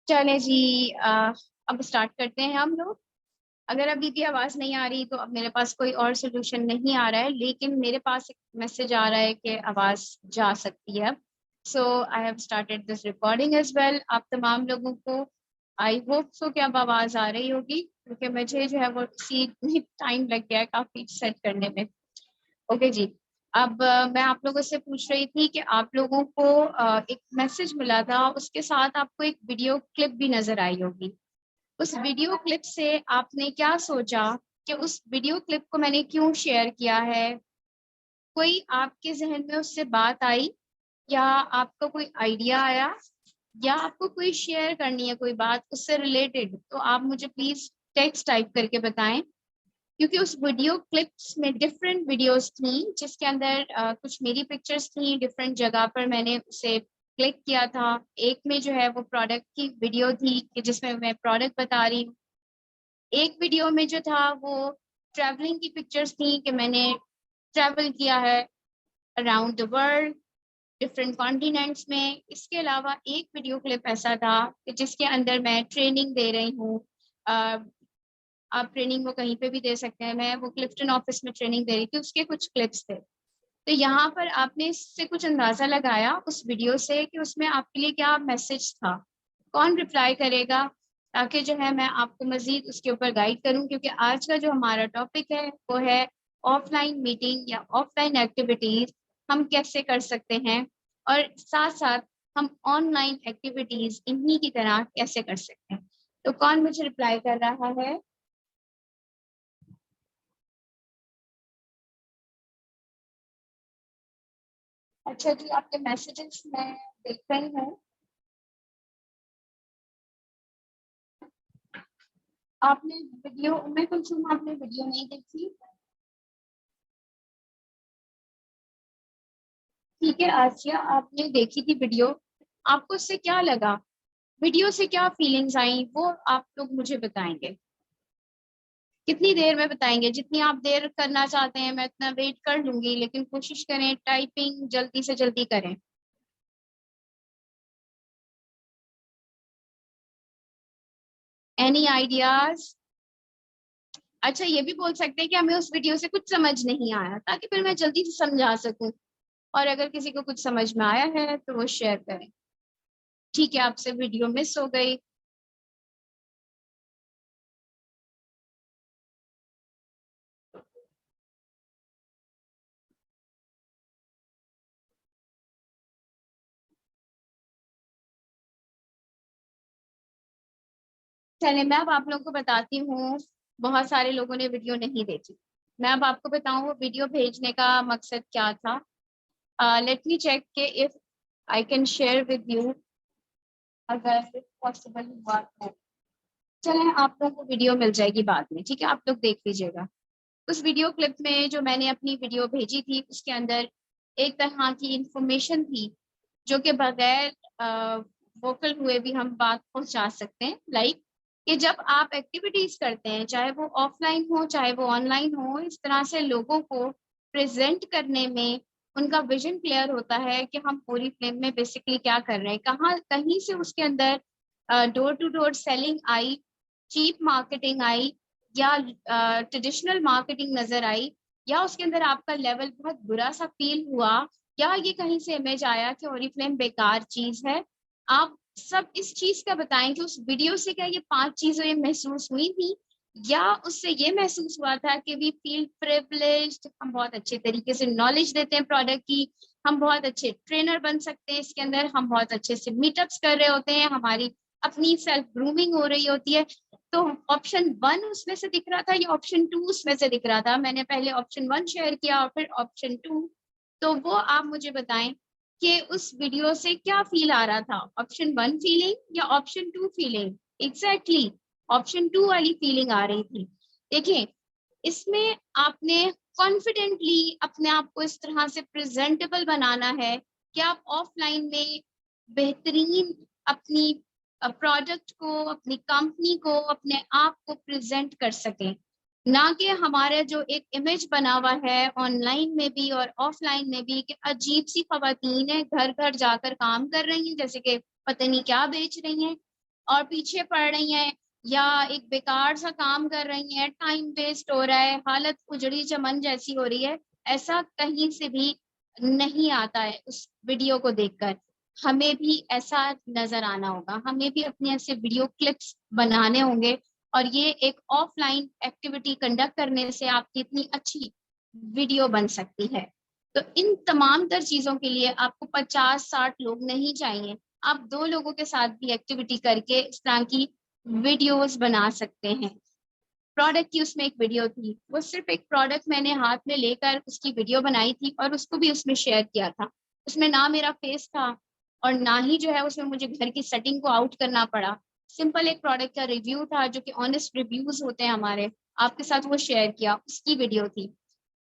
चले जी। अब स्टार्ट करते हैं हम लोग। अगर अभी भी आवाज नहीं आ रही तो अब मेरे पास कोई और सोल्यूशन नहीं आ रहा है, लेकिन मेरे पास एक मैसेज आ रहा है कि आवाज जा सकती है। So I have started this recording as well. आप तमाम लोगों को आई होप सो कि अब आवाज आ रही होगी, क्योंकि मुझे जो है वो सी टाइम लग गया है काफी सेट करने में। ओके जी। अब मैं आप लोगों से पूछ रही थी कि आप लोगों को एक मैसेज मिला था, उसके साथ आपको एक वीडियो क्लिप भी नजर आई होगी। उस वीडियो क्लिप से आपने क्या सोचा कि उस वीडियो क्लिप को मैंने क्यों शेयर किया है? कोई आपके जहन में उससे बात आई, या आपको कोई आइडिया आया, या आपको कोई शेयर करनी है कोई बात उससे रिलेटेड, तो आप मुझे प्लीज टेक्स्ट टाइप करके बताएं। क्योंकि उस वीडियो क्लिप्स में डिफरेंट वीडियोस थी, जिसके अंदर कुछ मेरी पिक्चर्स थी, डिफरेंट जगह पर मैंने उसे क्लिक किया था। एक में जो है वो प्रोडक्ट की वीडियो थी कि जिसमें मैं प्रोडक्ट बता रही हूँ। एक वीडियो में जो था वो ट्रैवलिंग की पिक्चर्स थी कि मैंने ट्रैवल किया है around the world, different continents में। इसके अलावा एक वीडियो क्लिप ऐसा था कि जिसके अंदर मैं ट्रेनिंग दे रही हूँ। आप ट्रेनिंग वो कहीं पे भी दे सकते हैं, मैं वो क्लिफ्टन ऑफिस में ट्रेनिंग दे रही थी, उसके कुछ क्लिप्स थे। तो यहाँ पर आपने इससे कुछ अंदाजा लगाया उस वीडियो से कि उसमें आपके लिए क्या मैसेज था, कौन रिप्लाई करेगा, ताकि जो है मैं आपको मजीद उसके ऊपर गाइड करूँ। क्योंकि आज का जो हमारा टॉपिक है वो है ऑफलाइन मीटिंग या ऑफलाइन एक्टिविटीज हम कैसे कर सकते हैं, और साथ साथ हम ऑनलाइन एक्टिविटीज इन्हीं की तरह कैसे कर सकते हैं। तो कौन मुझे रिप्लाई कर रहा है? अच्छा जी, आपके मैसेजेस मैं देख रही हूँ। आपने वीडियो, मैं कुछ आपने वीडियो नहीं देखी? ठीक है आसिया, आपने देखी थी वीडियो, आपको उससे क्या लगा, वीडियो से क्या फीलिंग्स आई, वो आप लोग मुझे बताएंगे। कितनी देर में बताएंगे? जितनी आप देर करना चाहते हैं मैं इतना वेट कर लूंगी, लेकिन कोशिश करें टाइपिंग जल्दी से जल्दी करें। Any ideas? अच्छा, ये भी बोल सकते हैं कि हमें उस वीडियो से कुछ समझ नहीं आया, ताकि फिर मैं जल्दी से समझा सकूं। और अगर किसी को कुछ समझ में आया है तो वो शेयर करें। ठीक है, आपसे वीडियो मिस हो गई। चलिए, मैं अब आप लोगों को बताती हूँ। बहुत सारे लोगों ने वीडियो नहीं देखी। मैं अब आपको बताऊँ वो वीडियो भेजने का मकसद क्या था। लेट मी चेक के if I can share with you, अगर पॉसिबल हुआ तो। चलें, आप लोगों को वीडियो मिल जाएगी बाद में, ठीक है, आप लोग देख लीजिएगा। उस वीडियो क्लिप में जो मैंने अपनी वीडियो भेजी थी उसके अंदर एक तरह की इंफॉर्मेशन थी जो कि बगैर वोकल हुए भी हम बात पहुंचा सकते हैं। लाइक कि जब आप एक्टिविटीज करते हैं, चाहे वो ऑफलाइन हो चाहे वो ऑनलाइन हो, इस तरह से लोगों को प्रेजेंट करने में उनका विजन क्लियर होता है कि हम पूरी फिल्म में बेसिकली क्या कर रहे हैं। कहाँ कहीं से उसके अंदर डोर टू डोर सेलिंग आई, चीप मार्केटिंग आई, या ट्रेडिशनल मार्केटिंग नजर आई, या उसके अंदर आपका लेवल बहुत बुरा सा फील हुआ, या ये कहीं से इमेज आया कि ओरिफ्लेम बेकार चीज है। आप सब इस चीज का बताएं कि उस वीडियो से क्या ये 5 चीजें ये महसूस हुई थी, या उससे ये महसूस हुआ था कि वी फील प्रिविलेज्ड, हम बहुत अच्छे तरीके से नॉलेज देते हैं प्रोडक्ट की, हम बहुत अच्छे ट्रेनर बन सकते हैं इसके अंदर, हम बहुत अच्छे से मीटअप्स कर रहे होते हैं, हमारी अपनी सेल्फ ग्रूमिंग हो रही होती है। तो ऑप्शन वन उसमें से दिख रहा था या ऑप्शन टू उसमें से दिख रहा था? मैंने पहले ऑप्शन वन शेयर किया और फिर ऑप्शन टू। तो वो आप मुझे बताएं कि उस वीडियो से क्या फील आ रहा था, ऑप्शन वन फीलिंग या option two feeling? Exactly option two वाली फीलिंग आ रही थी। देखिए, इसमें आपने कॉन्फिडेंटली अपने आप को इस तरह से प्रेजेंटेबल बनाना है कि आप ऑफलाइन में बेहतरीन अपनी प्रोडक्ट को, अपनी कंपनी को, अपने आप को प्रेजेंट कर सकें। ना कि हमारा जो एक इमेज बना हुआ है ऑनलाइन में भी और ऑफलाइन में भी कि अजीब सी खवातीन है, घर घर जाकर काम कर रही हैं, जैसे कि पता नहीं क्या बेच रही हैं। और पीछे पड़ रही हैं या एक बेकार सा काम कर रही हैं, टाइम वेस्ट हो रहा है, हालत उजड़ी चमन जैसी हो रही है, ऐसा कहीं से भी नहीं आता है उस वीडियो को देखकर। हमें भी ऐसा नजर आना होगा, हमें भी अपने ऐसे वीडियो क्लिप्स बनाने होंगे, और ये एक ऑफलाइन एक्टिविटी कंडक्ट करने से आपकी इतनी अच्छी वीडियो बन सकती है। तो इन तमाम तर चीजों के लिए आपको 50-60 लोग नहीं चाहिए, आप 2 लोगों के साथ भी एक्टिविटी करके इस तरह की वीडियोस बना सकते हैं। प्रोडक्ट की उसमें एक वीडियो थी, वो सिर्फ एक प्रोडक्ट मैंने हाथ में लेकर उसकी वीडियो बनाई थी और उसको भी उसमें शेयर किया था। उसमें ना मेरा फेस था और ना ही जो है उसमें मुझे घर की सेटिंग को आउट करना पड़ा। सिंपल एक प्रोडक्ट का रिव्यू था, जो कि ऑनेस्ट रिव्यूज होते हैं हमारे, आपके साथ वो शेयर किया, उसकी वीडियो थी।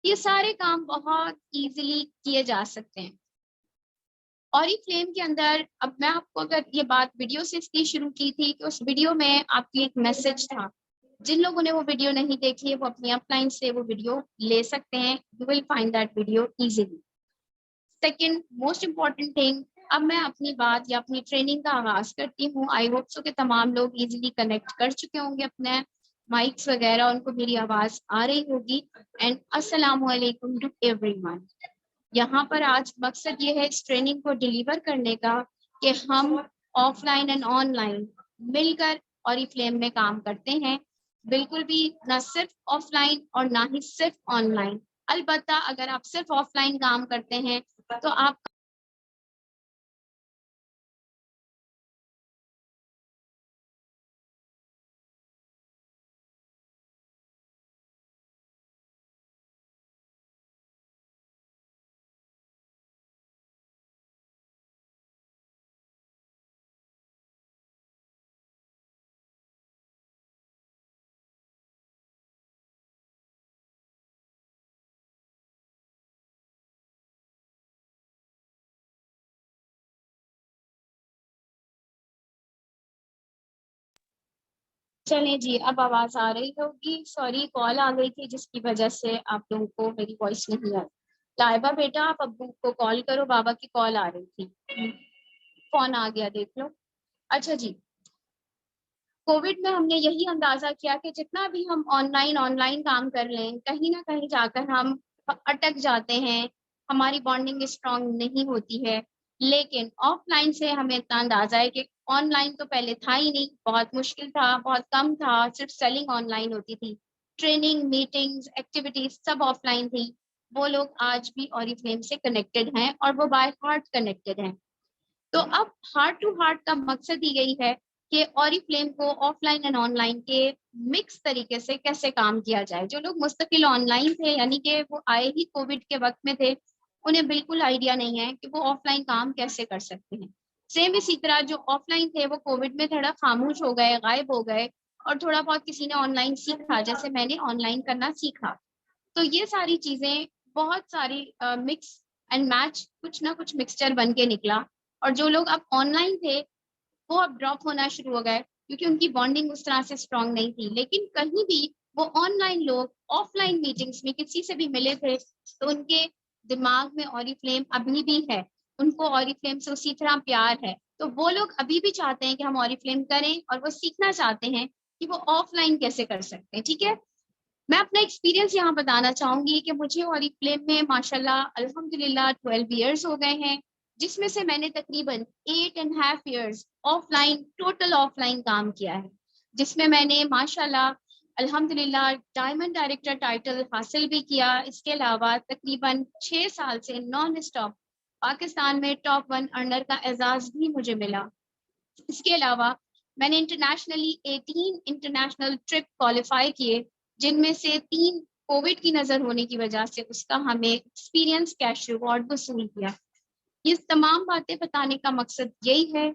ये सारे काम बहुत इजीली किए जा सकते हैं। ऑरिफ्लेम के अंदर, अब मैं आपको अगर ये बात वीडियो से इसलिए शुरू की थी कि उस वीडियो में आपकी एक मैसेज था। जिन लोगों ने वो वीडियो नहीं देखी है वो अपनी अपलाइन से वो वीडियो ले सकते हैं, you will find that video easily. Second most important thing, अब मैं अपनी बात या अपनी ट्रेनिंग का आगाज करती हूँ। आई होप सो कि तमाम लोग इजीली कनेक्ट कर चुके होंगे अपने माइक्स वगैरह, उनको मेरी आवाज आ रही होगी। एंड अस्सलाम वालेकुम टू एवरीवन। यहाँ पर आज मकसद ये है इस ट्रेनिंग को डिलीवर करने का कि हम ऑफलाइन एंड ऑनलाइन मिलकर ऑरिफ्लेम में काम करते हैं, बिल्कुल भी ना सिर्फ ऑफलाइन और ना ही सिर्फ ऑनलाइन। अलबत्ता अगर आप सिर्फ ऑफलाइन काम करते हैं तो आप चलें जी, अब आवाज आ रही होगी। सॉरी, कॉल आ गई थी जिसकी वजह से आप लोगों को मेरी वॉइस नहीं आई। लाइबा बेटा, आप अब्बू को कॉल करो, बाबा की कॉल आ रही थी। फोन आ गया, देख लो। अच्छा जी, कोविड में हमने यही अंदाजा किया कि जितना भी हम ऑनलाइन ऑनलाइन काम कर लें, कहीं ना कहीं जाकर हम अटक जाते हैं, हमारी बॉन्डिंग स्ट्रांग नहीं होती है। लेकिन ऑफलाइन से हमें इतना अंदाजा है कि ऑनलाइन तो पहले था ही नहीं, बहुत मुश्किल था, बहुत कम था, सिर्फ सेलिंग ऑनलाइन होती थी, ट्रेनिंग मीटिंग्स एक्टिविटीज सब ऑफलाइन थी। वो लोग आज भी ऑरिफ्लेम से कनेक्टेड हैं और वो बाय हार्ट कनेक्टेड हैं। तो अब हार्ट टू हार्ट का मकसद ही यही है कि ऑरिफ्लेम को ऑफलाइन एंड ऑनलाइन के मिक्स तरीके से कैसे काम किया जाए। जो लोग मुस्तकिल ऑनलाइन थे, यानी कि वो आए ही कोविड के वक्त में थे, उन्हें बिल्कुल आइडिया नहीं है कि वो ऑफलाइन काम कैसे कर सकते हैं। सेम इसी तरह जो ऑफलाइन थे वो कोविड में थोड़ा खामोश हो गए, गायब हो गए, और थोड़ा बहुत किसी ने ऑनलाइन सीखा, जैसे मैंने ऑनलाइन करना सीखा। तो ये सारी चीजें बहुत सारी मिक्स एंड मैच, कुछ ना कुछ मिक्सचर बन के निकला। और जो लोग अब ऑनलाइन थे वो अब ड्रॉप होना शुरू हो गए, क्योंकि उनकी बॉन्डिंग उस तरह से स्ट्रांग नहीं थी। लेकिन कहीं भी वो ऑनलाइन लोग ऑफलाइन मीटिंग्स में किसी से भी मिले थे तो उनके दिमाग में ऑरिफ्लेम अभी भी है, उनको ऑरिफ्लेम से उसी तरह प्यार है। तो वो लोग अभी भी चाहते हैं कि हम ऑरिफ्लेम करें, और वो सीखना चाहते हैं कि वो ऑफलाइन कैसे कर सकते हैं। ठीक है, मैं अपना एक्सपीरियंस यहाँ बताना चाहूंगी कि मुझे ऑरिफ्लेम में माशाल्लाह अल्हम्दुलिल्लाह 12 इयर्स हो गए हैं, जिसमें से मैंने तकरीबन 8.5 इयर्स ऑफलाइन, टोटल ऑफलाइन काम किया है, जिसमें मैंने माशाल्लाह अल्हम्दुलिल्लाह डायमंड डायरेक्टर टाइटल हासिल भी किया। इसके अलावा तकरीबन 6 साल से नॉन स्टॉप पाकिस्तान में टॉप 1 अर्नर का एजाज भी मुझे मिला। इसके अलावा मैंने इंटरनेशनली 18 इंटरनेशनल ट्रिप क्वालिफाई किए, जिनमें से 3 कोविड की नजर होने की वजह से उसका हमें एक्सपीरियंस कैश रिवॉर्ड वसूल किया। ये तमाम बातें बताने का मकसद यही है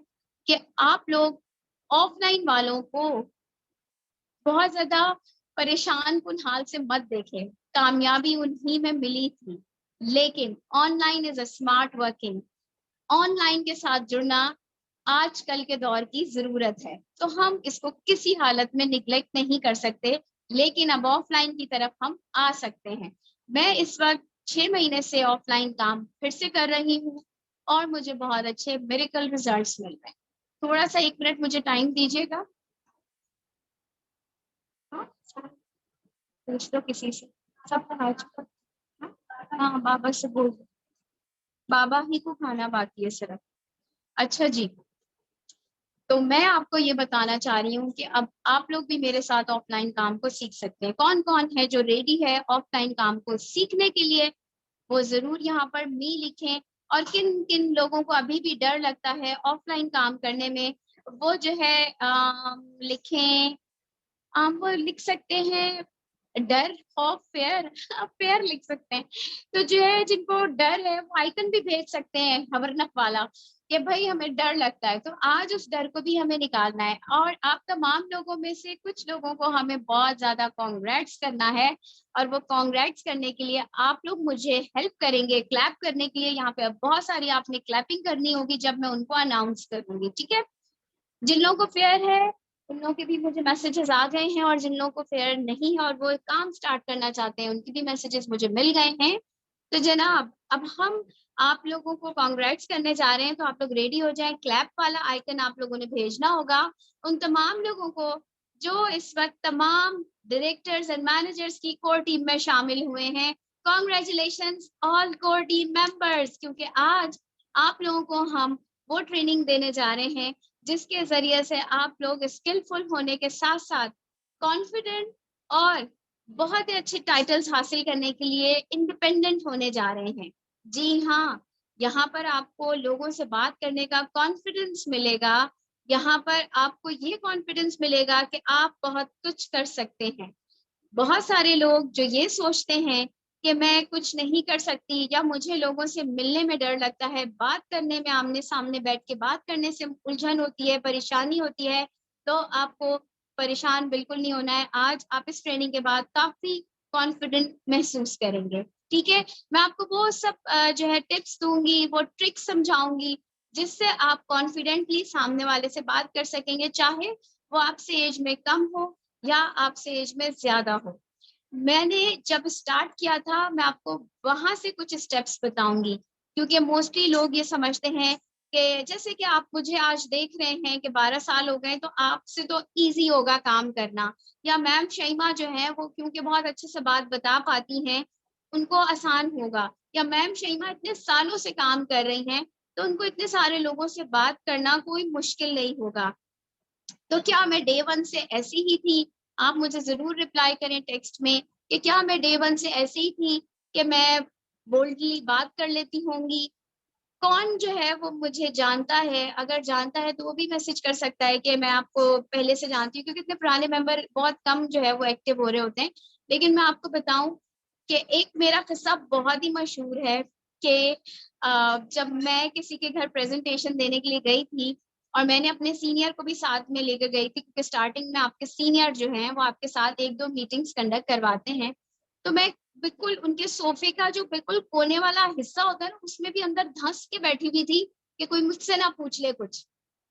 कि आप लोग ऑफलाइन वालों को बहुत ज्यादा परेशान कुन हाल से मत देखें। कामयाबी उन्हीं में मिली थी, लेकिन online is a smart working. Online के साथ जुड़ना आजकल के दौर की जरूरत है, तो हम इसको किसी हालत में निग्लेक्ट नहीं कर सकते। लेकिन अब ऑफलाइन की तरफ हम आ सकते हैं। मैं इस वक्त 6 महीने से ऑफलाइन काम फिर से कर रही हूँ और मुझे बहुत अच्छे मिरेकल रिजल्ट्स मिल रहे हैं। थोड़ा सा 1 मिनट मुझे टाइम दीजिएगा। हाँ, पूछ लो किसी से, सब पढ़ा चुका। हाँ, बाबा से बोल दो, बाबा ही को खाना बाकी है सिर्फ। अच्छा जी, तो मैं आपको ये बताना चाह रही हूँ कि अब आप लोग भी मेरे साथ ऑफलाइन काम को सीख सकते हैं। कौन कौन है जो रेडी है ऑफलाइन काम को सीखने के लिए, वो जरूर यहाँ पर मी लिखें। और किन किन लोगों को अभी भी डर लगता है ऑफलाइन काम करने में, वो जो है लिखें। आप वो लिख सकते हैं डर, खौफ, फेयर। आप फेयर लिख सकते हैं। तो जो है जिनको डर है वो आइकन भी भेज सकते हैं हवरनक वाला, कि भाई हमें डर लगता है। तो आज उस डर को भी हमें निकालना है, और आप तमाम लोगों में से कुछ लोगों को हमें बहुत ज्यादा कॉन्ग्रेट्स करना है। और वो कॉन्ग्रेट्स करने के लिए आप लोग मुझे हेल्प करेंगे क्लैप करने के लिए। यहाँ पे अब बहुत सारी आपने क्लैपिंग करनी होगी जब मैं उनको अनाउंस करूंगी, ठीक है। जिन लोगों को फेयर है उन लोगों के भी मुझे मैसेजेस आ गए हैं, और जिन लोगों को फेयर नहीं है और वो काम स्टार्ट करना चाहते हैं उनकी भी मैसेजेस मुझे मिल गए हैं। तो जनाब अब हम आप लोगों को कांग्रेट्स करने जा रहे हैं, तो आप लोग रेडी हो जाएं। क्लैप वाला आइकन आप लोगों ने भेजना होगा उन तमाम लोगों को जो इस वक्त तमाम डायरेक्टर्स एंड मैनेजर्स की कोर टीम में शामिल हुए हैं। Congratulations all core team members, क्योंकि आज आप लोगों को हम वो ट्रेनिंग देने जा रहे हैं जिसके जरिए से आप लोग स्किलफुल होने के साथ साथ कॉन्फिडेंट और बहुत ही अच्छे टाइटल्स हासिल करने के लिए इंडिपेंडेंट होने जा रहे हैं। जी हाँ, यहाँ पर आपको लोगों से बात करने का कॉन्फिडेंस मिलेगा। यहाँ पर आपको ये कॉन्फिडेंस मिलेगा कि आप बहुत कुछ कर सकते हैं। बहुत सारे लोग जो ये सोचते हैं कि मैं कुछ नहीं कर सकती, या मुझे लोगों से मिलने में डर लगता है, बात करने में आमने सामने बैठ के बात करने से उलझन होती है, परेशानी होती है, तो आपको परेशान बिल्कुल नहीं होना है। आज आप इस ट्रेनिंग के बाद काफी कॉन्फिडेंट महसूस करेंगे, ठीक है। मैं आपको वो सब जो है टिप्स दूंगी, वो ट्रिक्स समझाऊंगी, जिससे आप कॉन्फिडेंटली सामने वाले से बात कर सकेंगे, चाहे वो आपसे एज में कम हो या आपसे एज में ज्यादा हो। मैंने जब स्टार्ट किया था, मैं आपको वहां से कुछ स्टेप्स बताऊंगी, क्योंकि मोस्टली लोग ये समझते हैं कि जैसे कि आप मुझे आज देख रहे हैं कि 12 साल हो गए तो आपसे तो इजी होगा काम करना, या मैम शैमा जो है वो क्योंकि बहुत अच्छे से बात बता पाती हैं उनको आसान होगा, या मैम शैमा इतने सालों से काम कर रही हैं तो उनको इतने सारे लोगों से बात करना कोई मुश्किल नहीं होगा। तो क्या मैं डे वन से ऐसी ही थी? आप मुझे जरूर रिप्लाई करें टेक्स्ट में कि क्या मैं डे वन से ऐसी ही थी कि मैं बोल्डली बात कर लेती होंगी। कौन जो है वो मुझे जानता है, अगर जानता है तो वो भी मैसेज कर सकता है कि मैं आपको पहले से जानती हूँ, क्योंकि इतने पुराने मेंबर बहुत कम जो है वो एक्टिव हो रहे होते हैं। लेकिन मैं आपको बताऊं कि एक मेरा किस्सा बहुत ही मशहूर है कि जब मैं किसी के घर प्रेजेंटेशन देने के लिए गई थी, और मैंने अपने सीनियर को भी साथ में लेकर गई थी, क्योंकि स्टार्टिंग में आपके सीनियर जो हैं वो आपके साथ 1-2 मीटिंग्स कंडक्ट करवाते हैं। तो मैं बिल्कुल उनके सोफे का जो बिल्कुल कोने वाला हिस्सा होता है ना, उसमें भी अंदर धंस के बैठी हुई थी कि कोई मुझसे ना पूछ ले कुछ।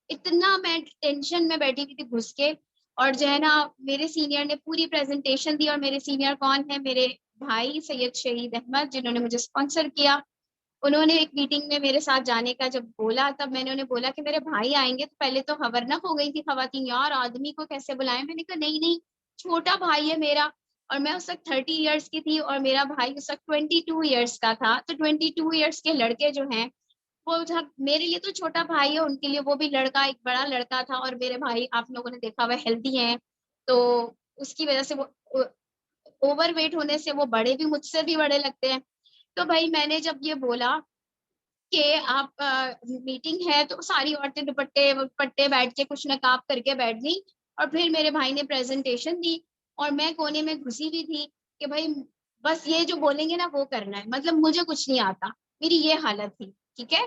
इतना मैं टेंशन में बैठी हुई थी घुस के। और जो है ना, मेरे सीनियर ने पूरी प्रेजेंटेशन दी, और मेरे सीनियर कौन है, मेरे भाई सैयद शहीद अहमद, जिन्होंने मुझे स्पॉन्सर किया। उन्होंने एक मीटिंग में मेरे साथ जाने का जब बोला, तब मैंने उन्हें बोला कि मेरे भाई आएंगे। तो पहले तो हवरनक हो गई थी खवातीन, यार आदमी को कैसे बुलाएं। मैंने कहा नहीं नहीं, छोटा भाई है मेरा। और मैं उस वक्त 30 ईयर्स की थी और मेरा भाई उस वक्त 22 ईयर्स का था। तो 22 ईयर्स के लड़के जो हैं वो जब मेरे लिए तो छोटा भाई है, उनके लिए वो भी लड़का, एक बड़ा लड़का था। और मेरे भाई आप लोगों ने देखा हुआ हेल्दी हैं, तो उसकी वजह से वो ओवर वेट होने से वो बड़े भी मुझसे भी बड़े लगते हैं। तो भाई मैंने जब ये बोला कि आप मीटिंग है, तो सारी औरतें दुपट्टे पट्टे बैठ के कुछ नकाब करके बैठ गई। और फिर मेरे भाई ने प्रेजेंटेशन दी, और मैं कोने में घुसी हुई थी कि भाई बस ये जो बोलेंगे ना वो करना है, मतलब मुझे कुछ नहीं आता। मेरी ये हालत थी, ठीक है।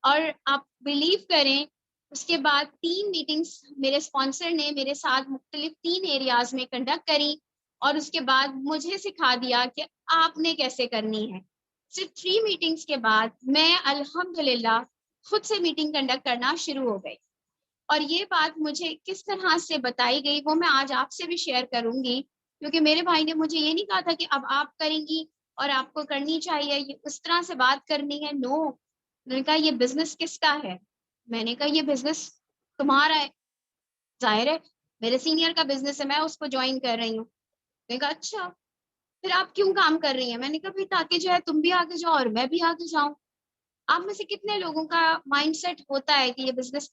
और आप बिलीव करें, उसके बाद 3 मीटिंग्स मेरे स्पॉन्सर ने मेरे साथ मुख्तलिफ 3 एरियाज में कंडक्ट करी, और उसके बाद मुझे सिखा दिया कि आपने कैसे करनी है। सिर्फ 3 मीटिंग्स के बाद मैं अल्हम्दुलिल्लाह खुद से मीटिंग कंडक्ट करना शुरू हो गई। और ये बात मुझे किस तरह से बताई गई वो मैं आज आपसे भी शेयर करूंगी, क्योंकि मेरे भाई ने मुझे ये नहीं कहा था कि अब आप करेंगी और आपको करनी चाहिए, ये उस तरह से बात करनी है। नो, मैंने कहा ये बिजनेस किसका है। मैंने कहा ये बिजनेस तुम्हारा है, जाहिर है मेरे सीनियर का बिजनेस है, मैं उसको ज्वाइन कर रही हूँ। मैंने कहा अच्छा, फिर आप क्यों काम कर रही हैं? मैंने कहा भाई ताकि जो है तुम भी आगे जाओ और मैं भी आगे जाऊं। आप में से कितने लोगों का माइंडसेट होता है कि ये बिजनेस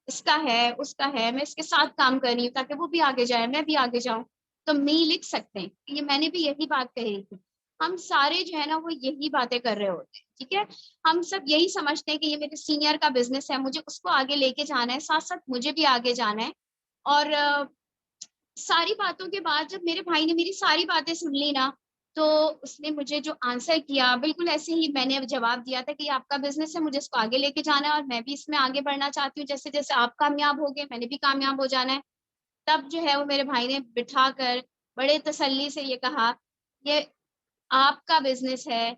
इसका है उसका है, मैं इसके साथ काम कर रही हूँ ताकि वो भी आगे जाए मैं भी आगे जाऊं। तो मी लिख सकते हैं, ये मैंने भी यही बात कही थी। हम सारे जो है ना वो यही बातें कर रहे होते हैं, ठीक है। हम सब यही समझते हैं कि ये मेरे सीनियर का बिजनेस है, मुझे उसको आगे लेके जाना है, साथ साथ मुझे भी आगे जाना है। और सारी बातों के बाद जब मेरे भाई ने मेरी सारी बातें सुन ली ना, तो उसने मुझे जो आंसर किया बिल्कुल ऐसे ही मैंने जवाब दिया था कि ये आपका बिजनेस है, मुझे इसको आगे लेके जाना है और मैं भी इसमें आगे बढ़ना चाहती हूँ, जैसे जैसे आप कामयाब हो गए मैंने भी कामयाब हो जाना है। तब जो है वो मेरे भाई ने बिठा कर बड़े तसल्ली से ये कहा, ये आपका बिजनेस है,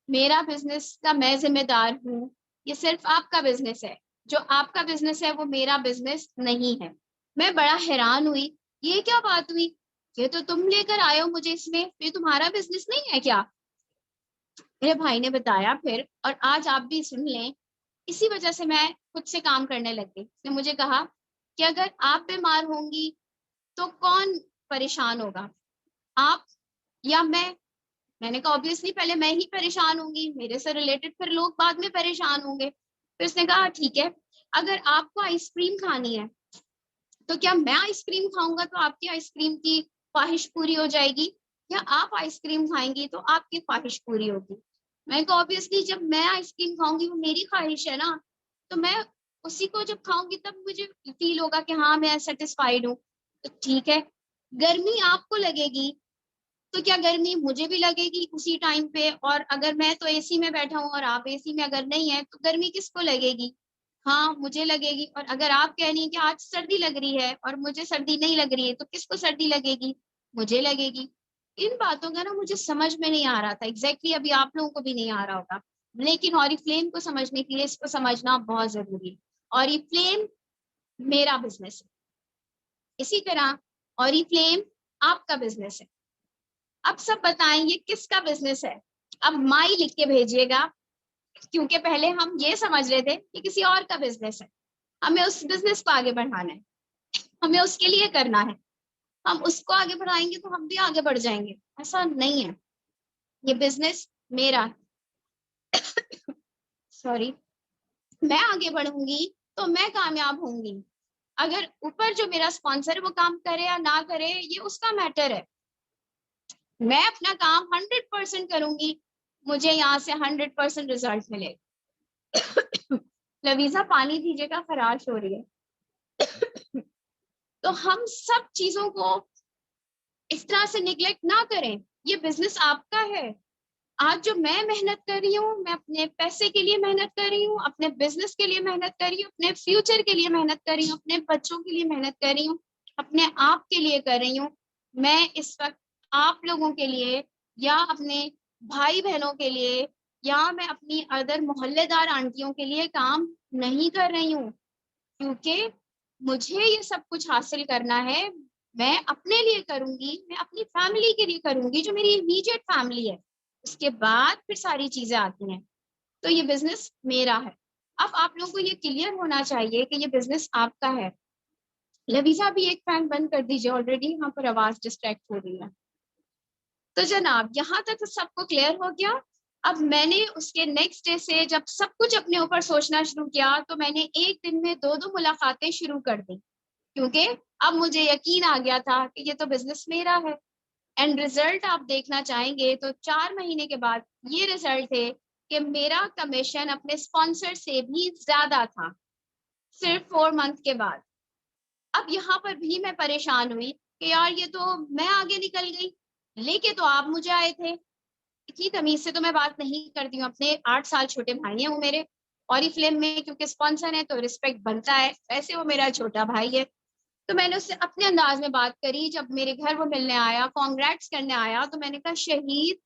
मेरा बिजनेस का मैं जिम्मेदार हूँ, ये सिर्फ आपका बिजनेस है, जो आपका बिजनेस है वो मेरा बिजनेस नहीं है। मैं बड़ा हैरान हुई, ये क्या बात हुई, ये तो तुम लेकर आए हो मुझे इसमें, ये तुम्हारा बिजनेस नहीं है क्या? मेरे भाई ने बताया फिर, और आज आप भी सुन लें, इसी वजह से मैं खुद से काम करने लग गई। उसने मुझे कहा कि अगर आप बीमार होंगी तो कौन परेशान होगा, आप या मैं? मैंने कहा ऑब्वियसली पहले मैं ही परेशान होंगी, मेरे से रिलेटेड फिर लोग बाद में परेशान होंगे। फिर उसने कहा ठीक है, अगर आपको आइसक्रीम खानी है तो क्या मैं आइसक्रीम खाऊंगा तो आपकी आइसक्रीम की ख्वाहिश पूरी हो जाएगी, या आप आइसक्रीम खाएंगी तो आपकी ख्वाहिश पूरी होगी? मैं कहा ऑब्वियसली जब मैं आइसक्रीम खाऊंगी वो मेरी ख्वाहिश है ना, तो मैं उसी को जब खाऊंगी तब मुझे फील होगा कि हाँ मैं सेटिस्फाइड हूँ। तो ठीक है, गर्मी आपको लगेगी तो क्या गर्मी मुझे भी लगेगी उसी टाइम पे? और अगर मैं तो एसी में बैठा हूँ और आप एसी में अगर नहीं है तो गर्मी किसको लगेगी? हाँ मुझे लगेगी। और अगर आप कह रही हैं कि आज सर्दी लग रही है और मुझे सर्दी नहीं लग रही है तो किसको सर्दी लगेगी? मुझे लगेगी। इन बातों का ना मुझे समझ में नहीं आ रहा था एग्जैक्टली, अभी आप लोगों को भी नहीं आ रहा होगा, लेकिन ऑरिफ्लेम को समझने के लिए इसको समझना बहुत जरूरी है। ऑरिफ्लेम मेरा बिजनेस है, इसी तरह ऑरिफ्लेम आपका बिजनेस है। अब सब बताएं ये किसका बिजनेस है? अब माई लिख के भेजिएगा, क्योंकि पहले हम ये समझ रहे थे कि किसी और का बिजनेस है, हमें उस बिजनेस को आगे बढ़ाना है, हमें उसके लिए करना है, हम उसको आगे बढ़ाएंगे तो हम भी आगे बढ़ जाएंगे। ऐसा नहीं है, ये बिजनेस मेरा है। सॉरी, मैं आगे बढ़ूंगी तो मैं कामयाब होंगी। अगर ऊपर जो मेरा स्पॉन्सर है वो काम करे या ना करे ये उसका मैटर है, मैं अपना काम 100% करूंगी, मुझे यहाँ से 100% रिजल्ट मिले। लवीजा पानी दीजिएगा, खराश हो रही है। तो हम सब चीजों को इस तरह से निग्लेक्ट ना करें, ये बिजनेस आपका है। आज जो मैं मेहनत कर रही हूँ, मैं अपने पैसे के लिए मेहनत कर रही हूँ, अपने बिजनेस के लिए मेहनत कर रही हूँ, अपने फ्यूचर के लिए मेहनत कर रही हूँ, अपने बच्चों के लिए मेहनत कर रही हूँ, अपने आप के लिए कर रही हूँ। मैं इस वक्त आप लोगों के लिए या अपने भाई बहनों के लिए या मैं अपनी अदर मोहल्लेदार आंटियों के लिए काम नहीं कर रही हूँ, क्योंकि मुझे ये सब कुछ हासिल करना है। मैं अपने लिए करूंगी, मैं अपनी फैमिली के लिए करूंगी जो मेरी इमीडिएट फैमिली है, उसके बाद फिर सारी चीजें आती हैं। तो ये बिजनेस मेरा है। अब आप लोगों को ये क्लियर होना चाहिए कि ये बिजनेस आपका है। लवीजा भी एक फैन बंद कर दीजिए, ऑलरेडी यहाँ पर आवाज डिस्ट्रैक्ट हो रही है। तो जनाब यहाँ तक तो सबको क्लियर हो गया। अब मैंने उसके नेक्स्ट डे से जब सब कुछ अपने ऊपर सोचना शुरू किया तो मैंने एक दिन में दो दो मुलाकातें शुरू कर दी, क्योंकि अब मुझे यकीन आ गया था कि ये तो बिजनेस मेरा है। एंड रिजल्ट आप देखना चाहेंगे तो 4 महीने के बाद ये रिजल्ट थे कि मेरा कमीशन अपने स्पॉन्सर से भी ज्यादा था, सिर्फ 4 मंथ के बाद। अब यहाँ पर भी मैं परेशान हुई कि यार ये तो मैं आगे निकल गई, लेके तो आप मुझे आए थे। इतनी तमीज से तो मैं बात नहीं करती हूँ, अपने 8 साल छोटे भाई हैं वो मेरे, और ही फिल्म में क्योंकि स्पॉन्सर है तो रिस्पेक्ट बनता है, वैसे वो मेरा छोटा भाई है। तो मैंने उससे अपने अंदाज में बात करी, जब मेरे घर वो मिलने आया कॉन्ग्रेट्स करने आया तो मैंने कहा शहीद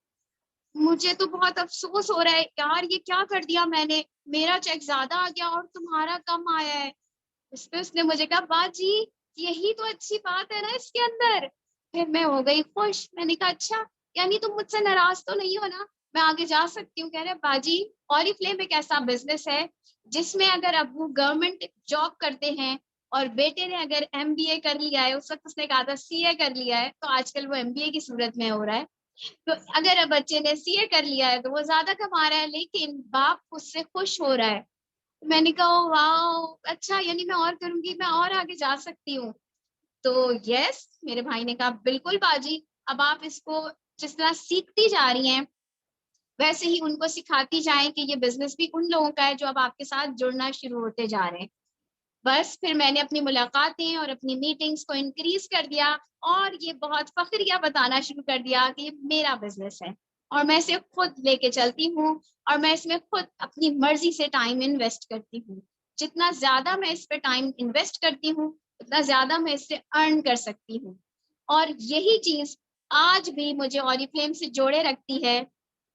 मुझे तो बहुत अफसोस हो रहा है यार, ये क्या कर दिया मैंने, मेरा चेक ज्यादा आ गया और तुम्हारा कम आया है। उस पे उसने मुझे कहा बाजी यही तो अच्छी बात है ना इसके अंदर। फिर मैं हो गई खुश, मैंने कहा अच्छा, यानी तुम मुझसे नाराज तो नहीं हो ना, मैं आगे जा सकती हूँ? कह रहे बाजी ऑरिफ्लेम एक ऐसा बिजनेस है जिसमें अगर अब वो गवर्नमेंट जॉब करते हैं और बेटे ने अगर MBA कर लिया है, उस वक्त उसने कहा था CA कर लिया है, तो आजकल वो MBA की सूरत में हो रहा है। तो अगर बच्चे ने CA कर लिया है तो वो ज्यादा कमा रहा है, लेकिन बाप उससे खुश हो रहा है। मैंने कहा वाह अच्छा, यानी मैं और करूंगी, मैं और आगे जा सकती हूँ। तो यस, मेरे भाई ने कहा बिल्कुल बाजी, अब आप इसको जिस तरह सीखती जा रही हैं वैसे ही उनको सिखाती जाएं कि ये बिजनेस भी उन लोगों का है जो अब आपके साथ जुड़ना शुरू होते जा रहे हैं। बस फिर मैंने अपनी मुलाकातें और अपनी मीटिंग्स को इंक्रीज कर दिया और ये बहुत फखरिया बताना शुरू कर दिया कि ये मेरा बिजनेस है और मैं इसे खुद लेके चलती हूँ और मैं इसमें खुद अपनी मर्जी से टाइम इन्वेस्ट करती हूँ। जितना ज्यादा मैं इस पे टाइम इन्वेस्ट करती हूँ उतना ज्यादा मैं इससे अर्न कर सकती हूँ। और यही चीज आज भी मुझे ऑरिफ्लेम से जोड़े रखती है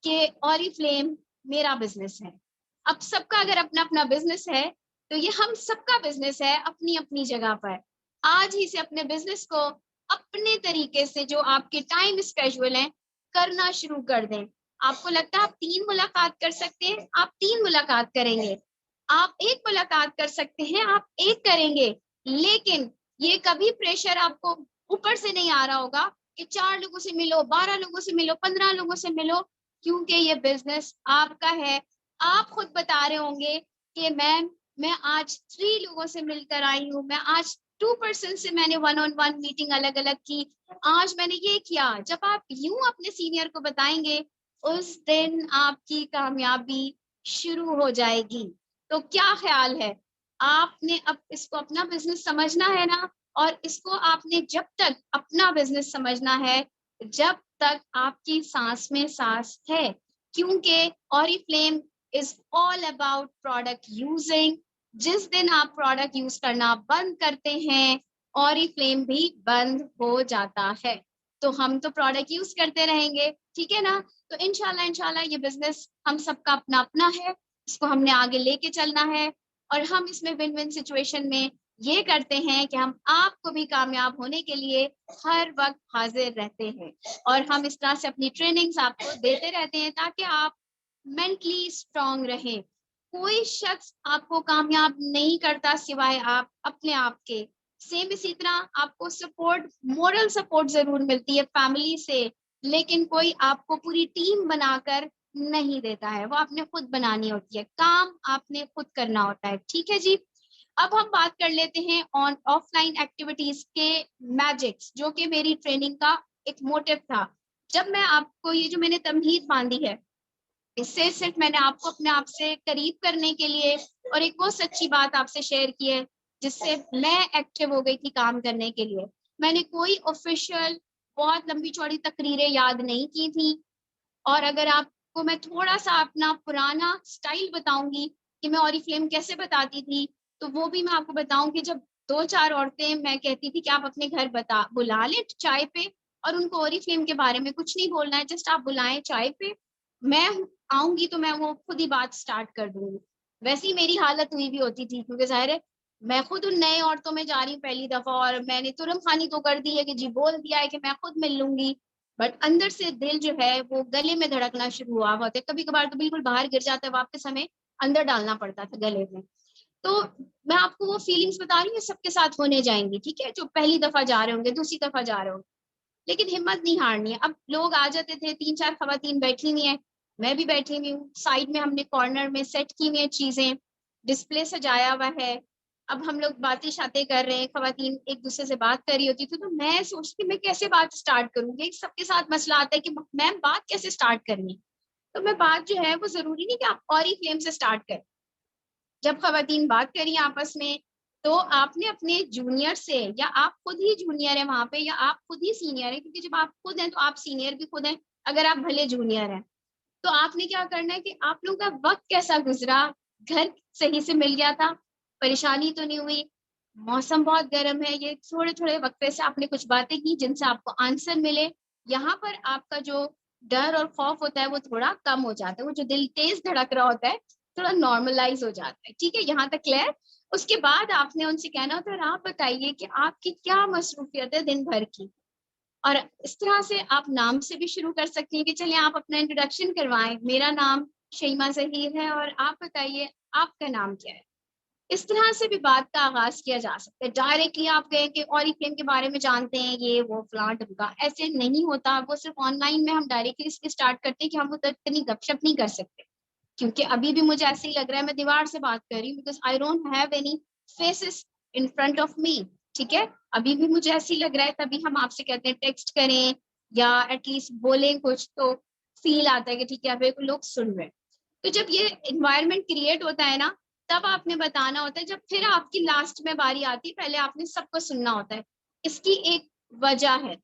कि ऑरिफ्लेम मेरा बिजनेस है। अब सबका अगर अपना अपना बिजनेस है तो ये हम सबका बिजनेस है अपनी अपनी जगह पर। आज ही से अपने बिजनेस को अपने तरीके से जो आपके टाइम स्केड्यूल है करना शुरू कर दें। आपको लगता है आप 3 मुलाकात कर सकते हैं, आप 3 मुलाकात करेंगे। आप 1 मुलाकात कर सकते हैं, आप 1 करेंगे। लेकिन ये कभी प्रेशर आपको ऊपर से नहीं आ रहा होगा कि 4 लोगों से मिलो, 12 लोगों से मिलो, 15 लोगों से मिलो, क्योंकि ये बिजनेस आपका है। आप खुद बता रहे होंगे कि मैं आज 3 लोगों से मिलकर आई हूँ, मैं आज 2 पर्सन से मैंने 1-on-1 मीटिंग अलग अलग की, आज मैंने ये किया। जब आप यूं अपने सीनियर को बताएंगे उस दिन आपकी कामयाबी शुरू हो जाएगी। तो क्या ख्याल है, आपने अब इसको अपना बिजनेस समझना है ना? और इसको आपने जब तक अपना बिजनेस समझना है जब तक आपकी सांस में सांस है, क्योंकि Oriflame is all about product using. जिस दिन आप प्रोडक्ट यूज करना बंद करते हैं ऑरिफ्लेम भी बंद हो जाता है। तो हम तो प्रोडक्ट यूज करते रहेंगे, ठीक है ना? तो इंशाल्लाह इंशाल्लाह ये बिजनेस हम सबका अपना अपना है, इसको हमने आगे लेके चलना है। और हम इसमें विन विन सिचुएशन में ये करते हैं कि हम आपको भी कामयाब होने के लिए हर वक्त हाजिर रहते हैं और हम इस तरह से अपनी ट्रेनिंग्स आपको देते रहते हैं ताकि आप मेंटली स्ट्रांग रहें। कोई शख्स आपको कामयाब नहीं करता सिवाय आप अपने आप के। सेम इसी तरह आपको सपोर्ट, मोरल सपोर्ट जरूर मिलती है फैमिली से, लेकिन कोई आपको पूरी टीम बनाकर नहीं देता है, वो आपने खुद बनानी होती है, काम आपने खुद करना होता है। ठीक है जी। अब हम बात कर लेते हैं ऑन ऑफलाइन एक्टिविटीज के मैजिक्स, जो कि मेरी ट्रेनिंग का एक मोटिव था। जब मैं आपको ये जो मैंने तमहीद बांधी है, इससे सिर्फ मैंने आपको अपने आप से करीब करने के लिए और एक वो सच्ची बात आपसे शेयर की है जिससे मैं एक्टिव हो गई थी काम करने के लिए। मैंने कोई ऑफिशियल बहुत लंबी चौड़ी तकरीरें याद नहीं की थी। और अगर आपको मैं थोड़ा सा अपना पुराना स्टाइल बताऊंगी कि मैं ऑरिफ्लेम कैसे बताती थी, तो वो भी मैं आपको बताऊं कि जब 2-4 औरतें, मैं कहती थी कि आप अपने घर बता बुला लें चाय पे और उनको ऑरिफ्लेम के बारे में कुछ नहीं बोलना है, जस्ट आप बुलाएं चाय पे, मैं आऊंगी तो मैं वो खुद ही बात स्टार्ट कर दूंगी। वैसी मेरी हालत हुई भी होती थी, क्योंकि जाहिर है मैं खुद उन नए औरतों में जा रही हूँ पहली दफा और मैंने तुरंत खानी तो कर दी है कि जी बोल दिया है कि मैं खुद मिल लूंगी, बट अंदर से दिल जो है वो गले में धड़कना शुरू हुआ होता है। कभी कभार तो बिल्कुल बाहर गिर जाता है, वापस हमें अंदर डालना पड़ता था गले में। तो मैं आपको वो फीलिंग्स बता रही हूँ, सबके साथ होने जाएंगी, ठीक है? जो पहली दफा जा रहे होंगे, दूसरी दफा जा रहे होंगे, लेकिन हिम्मत नहीं हारनी है। अब लोग आ जाते थे, 3-4 खवातीन बैठी हुई हैं, मैं भी बैठी हुई हूँ, साइड में हमने कॉर्नर में सेट की हुई है चीजें, डिस्प्ले सजाया हुआ है। अब हम लोग बातें शातें कर रहे हैं, खवातीन एक दूसरे से बात कर रही होती थी, तो मैं सोचती मैं कैसे बात स्टार्ट करूंगी। सबके साथ मसला आता है कि मैम बात कैसे स्टार्ट करनी है। तो मैं बात जो है वो जरूरी नहीं कि आप ऑरिफ्लेम से स्टार्ट करें। जब खवातीन बात करी आपस में, तो आपने अपने जूनियर से, या आप खुद ही जूनियर है वहां पे या आप खुद ही सीनियर है, क्योंकि जब आप खुद हैं तो आप सीनियर भी खुद हैं अगर आप भले जूनियर हैं, तो आपने क्या करना है कि आप लोगों का वक्त कैसा गुजरा, घर सही से मिल गया था, परेशानी तो नहीं हुई, मौसम बहुत गर्म है, ये थोड़े थोड़े वक्फे से आपने कुछ बातें की जिनसे आपको आंसर मिले। यहाँ पर आपका जो डर और खौफ होता है वो थोड़ा कम हो जाता है, वो जो दिल तेज धड़क रहा होता है थोड़ा नॉर्मलाइज हो जाता है। ठीक है, यहाँ तक क्लियर? उसके बाद आपने उनसे कहना होता है आप बताइए कि आपकी क्या मसरूफियत है दिन भर की। और इस तरह से आप नाम से भी शुरू कर सकती हैं कि चलिए आप अपना इंट्रोडक्शन करवाएं, मेरा नाम शैमा जहीर है और आप बताइए आपका नाम क्या है। इस तरह से भी बात का आगाज किया जा सकता है। डायरेक्टली आप कहें कि ऑरिफ्लेम के बारे में जानते हैं, ये वो फलां ढमका, ऐसे नहीं होता। वो सिर्फ ऑनलाइन में हम डायरेक्टली इसलिए स्टार्ट करते हैं कि हम उधर इतनी गपशप नहीं कर सकते, क्योंकि अभी भी मुझे ऐसे ही लग रहा है मैं दीवार से बात कर रही हूँ, because I don't have any faces in front of me. ठीक है, अभी भी मुझे ऐसे ही लग रहा है, तभी हम आपसे कहते हैं टेक्स्ट करें या एटलीस्ट बोलें कुछ, तो फील आता है कि ठीक है अभी लोग सुन रहे हैं। तो जब ये इन्वायरमेंट क्रिएट होता है ना, तब आपने बताना होता है। जब फिर आपकी लास्ट में बारी आती है, पहले आपने सबको सुनना होता है। इसकी एक वजह है,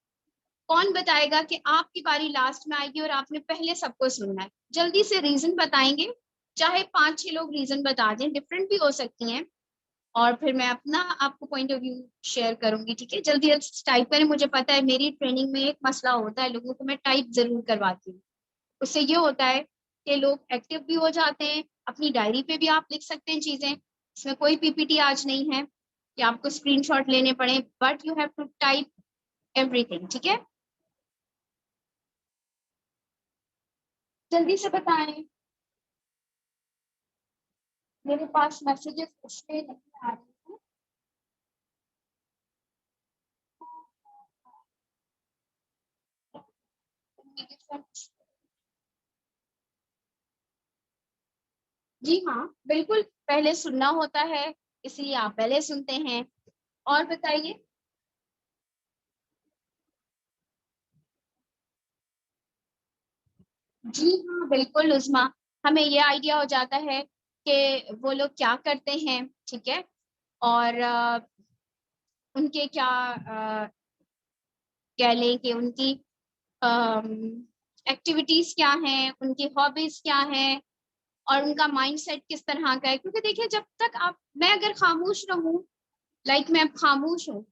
कौन बताएगा कि आपकी बारी लास्ट में आएगी और आपने पहले सबको सुनना है? जल्दी से रीजन बताएंगे, चाहे 5-6 लोग रीजन बता दें, डिफरेंट भी हो सकती हैं, और फिर मैं अपना आपको पॉइंट ऑफ व्यू शेयर करूंगी। ठीक है, जल्दी जल्दी टाइप करें। मुझे पता है मेरी ट्रेनिंग में एक मसला होता है, लोगों को मैं टाइप जरूर करवाती हूँ। उससे ये होता है कि लोग एक्टिव भी हो जाते हैं। अपनी डायरी पे भी आप लिख सकते हैं चीजें, इसमें कोई पीपीटी आज नहीं है कि आपको स्क्रीनशॉट लेने पड़े, but you have to type everything. ठीक है, जल्दी से बताएं। मेरे पास मैसेजेस इसलिए नहीं आ रहे हैं। जी हाँ, बिल्कुल, पहले सुनना होता है, इसलिए आप पहले सुनते हैं। और बताइए। जी हाँ, बिल्कुल उस्मा, हमें ये आइडिया हो जाता है कि वो लोग क्या करते हैं। ठीक है, और उनके क्या कह लें कि उनकी एक्टिविटीज क्या हैं, उनकी हॉबीज क्या हैं, और उनका माइंडसेट किस तरह का है। क्योंकि देखिए, जब तक आप, मैं अगर खामोश रहूं, लाइक मैं अब खामोश हूँ,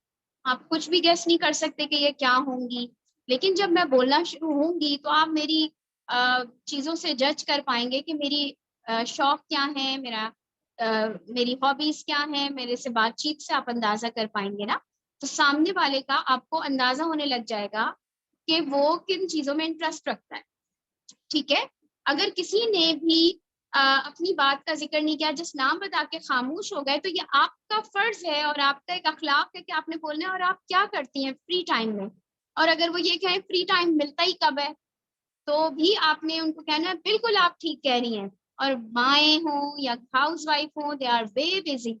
आप कुछ भी गेस नहीं कर सकते कि ये क्या होंगी। लेकिन जब मैं बोलना शुरू होंगी तो आप मेरी चीजों से जज कर पाएंगे कि मेरी शौक क्या है, मेरी हॉबीज क्या है, मेरे से बातचीत से आप अंदाजा कर पाएंगे ना। तो सामने वाले का आपको अंदाजा होने लग जाएगा कि वो किन चीजों में इंटरेस्ट रखता है। ठीक है, अगर किसी ने भी अपनी बात का जिक्र नहीं किया, जिस नाम बता के खामोश हो गए, तो ये आपका फर्ज है और आपका एक अखलाक है कि आपने बोलना है। और आप क्या करती हैं फ्री टाइम में? और अगर वो ये कहें फ्री टाइम मिलता ही कब है, तो भी आपने उनको कहना है बिल्कुल आप ठीक कह रही हैं। और माएँ हों या हाउस वाइफ हों, दे आर वे बिजी,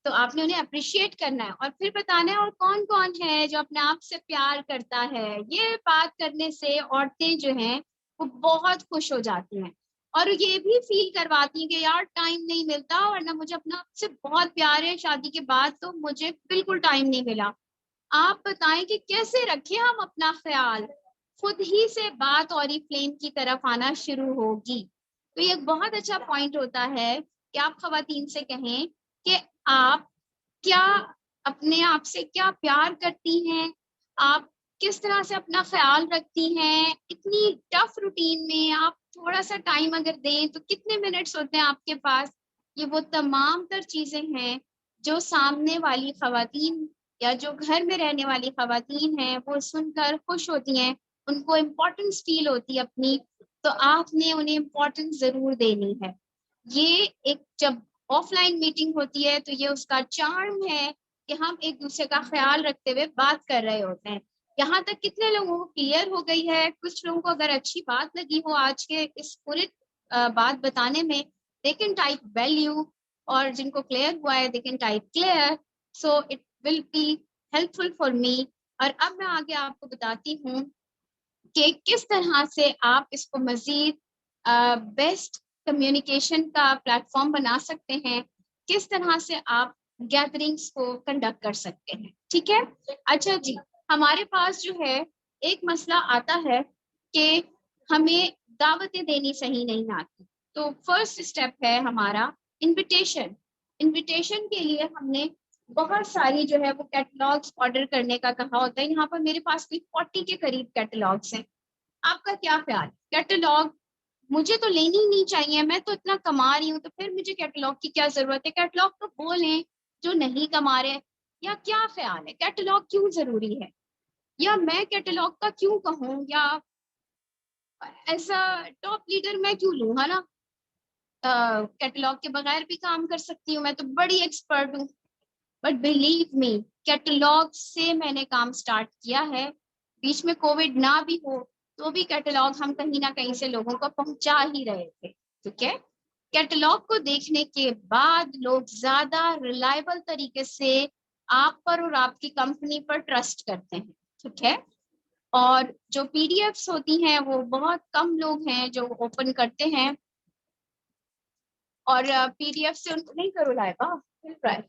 तो आपने उन्हें अप्रिशिएट करना है और फिर बताना है और कौन कौन है जो अपने आप से प्यार करता है। ये बात करने से औरतें जो हैं वो बहुत खुश हो जाती हैं, और ये भी फील करवाती हैं कि यार टाइम नहीं मिलता, वरना मुझे अपना आपसे बहुत प्यार है, शादी के बाद तो मुझे बिल्कुल टाइम नहीं मिला। आप बताएं कि कैसे रखें हम अपना ख्याल। खुद ही से बात और फ्लेम की तरफ आना शुरू होगी। तो ये एक बहुत अच्छा पॉइंट होता है कि आप खवातीन से कहें कि आप क्या अपने आप से क्या प्यार करती हैं, आप किस तरह से अपना ख्याल रखती हैं। इतनी टफ रूटीन में आप थोड़ा सा टाइम अगर दें तो कितने मिनट्स होते हैं आपके पास? ये वो तमाम तर चीजें हैं जो सामने वाली खवातीन या जो घर में रहने वाली खवातीन हैं वो सुनकर खुश होती हैं, उनको इम्पोर्टेंस फील होती है अपनी। तो आपने उन्हें इम्पोर्टेंस जरूर देनी है। ये एक जब ऑफलाइन मीटिंग होती है तो ये उसका चार्म है कि हम एक दूसरे का ख्याल रखते हुए बात कर रहे होते हैं। यहाँ तक कितने लोगों को क्लियर हो गई है? कुछ लोगों को अगर अच्छी बात लगी हो आज के इस पूरे बात बताने में, दे कैन टाइप वैल्यू, और जिनको क्लियर हुआ है they can type clear. So it will be helpful for me. और अब मैं आगे आपको बताती हूँ कि किस तरह से आप इसको मजीद बेस्ट कम्युनिकेशन का प्लेटफॉर्म बना सकते हैं, किस तरह से आप गैदरिंग्स को कंडक्ट कर सकते हैं। ठीक है, अच्छा जी, हमारे पास जो है एक मसला आता है कि हमें दावतें देनी सही नहीं आती। तो फर्स्ट स्टेप है हमारा इनविटेशन। इनविटेशन के लिए हमने बहुत सारी जो है वो कैटलॉग्स ऑर्डर करने का कहा होता है। यहाँ पर मेरे पास कोई 40 के करीब कैटलॉग्स हैं। आपका क्या ख्याल? कैटलॉग मुझे तो लेनी ही नहीं चाहिए, मैं तो इतना कमा रही हूँ, तो फिर मुझे कैटलॉग की क्या जरूरत है? कैटलॉग तो वो लें जो नहीं कमा रहे। या क्या ख्याल है, कैटलॉग क्यों जरूरी है? या मैं कैटलॉग का क्यों कहूँ? या ऐसा टॉप लीडर मैं क्यों लूँ, है ना? कैटलॉग के बगैर भी काम कर सकती हूँ, मैं तो बड़ी एक्सपर्ट हूँ। बट बिलीव मी, कैटलॉग से मैंने काम स्टार्ट किया है। बीच में कोविड ना भी हो तो भी कैटलॉग हम कहीं ना कहीं से लोगों को पहुंचा ही रहे थे। ठीक है, कैटलॉग को देखने के बाद लोग ज्यादा रिलायबल तरीके से आप पर और आपकी कंपनी पर ट्रस्ट करते हैं। ठीक है, और जो पीडीएफ्स होती हैं वो बहुत कम लोग हैं जो ओपन करते हैं, और पीडीएफ से उनको नहीं करो लाइबा मिल रहा है।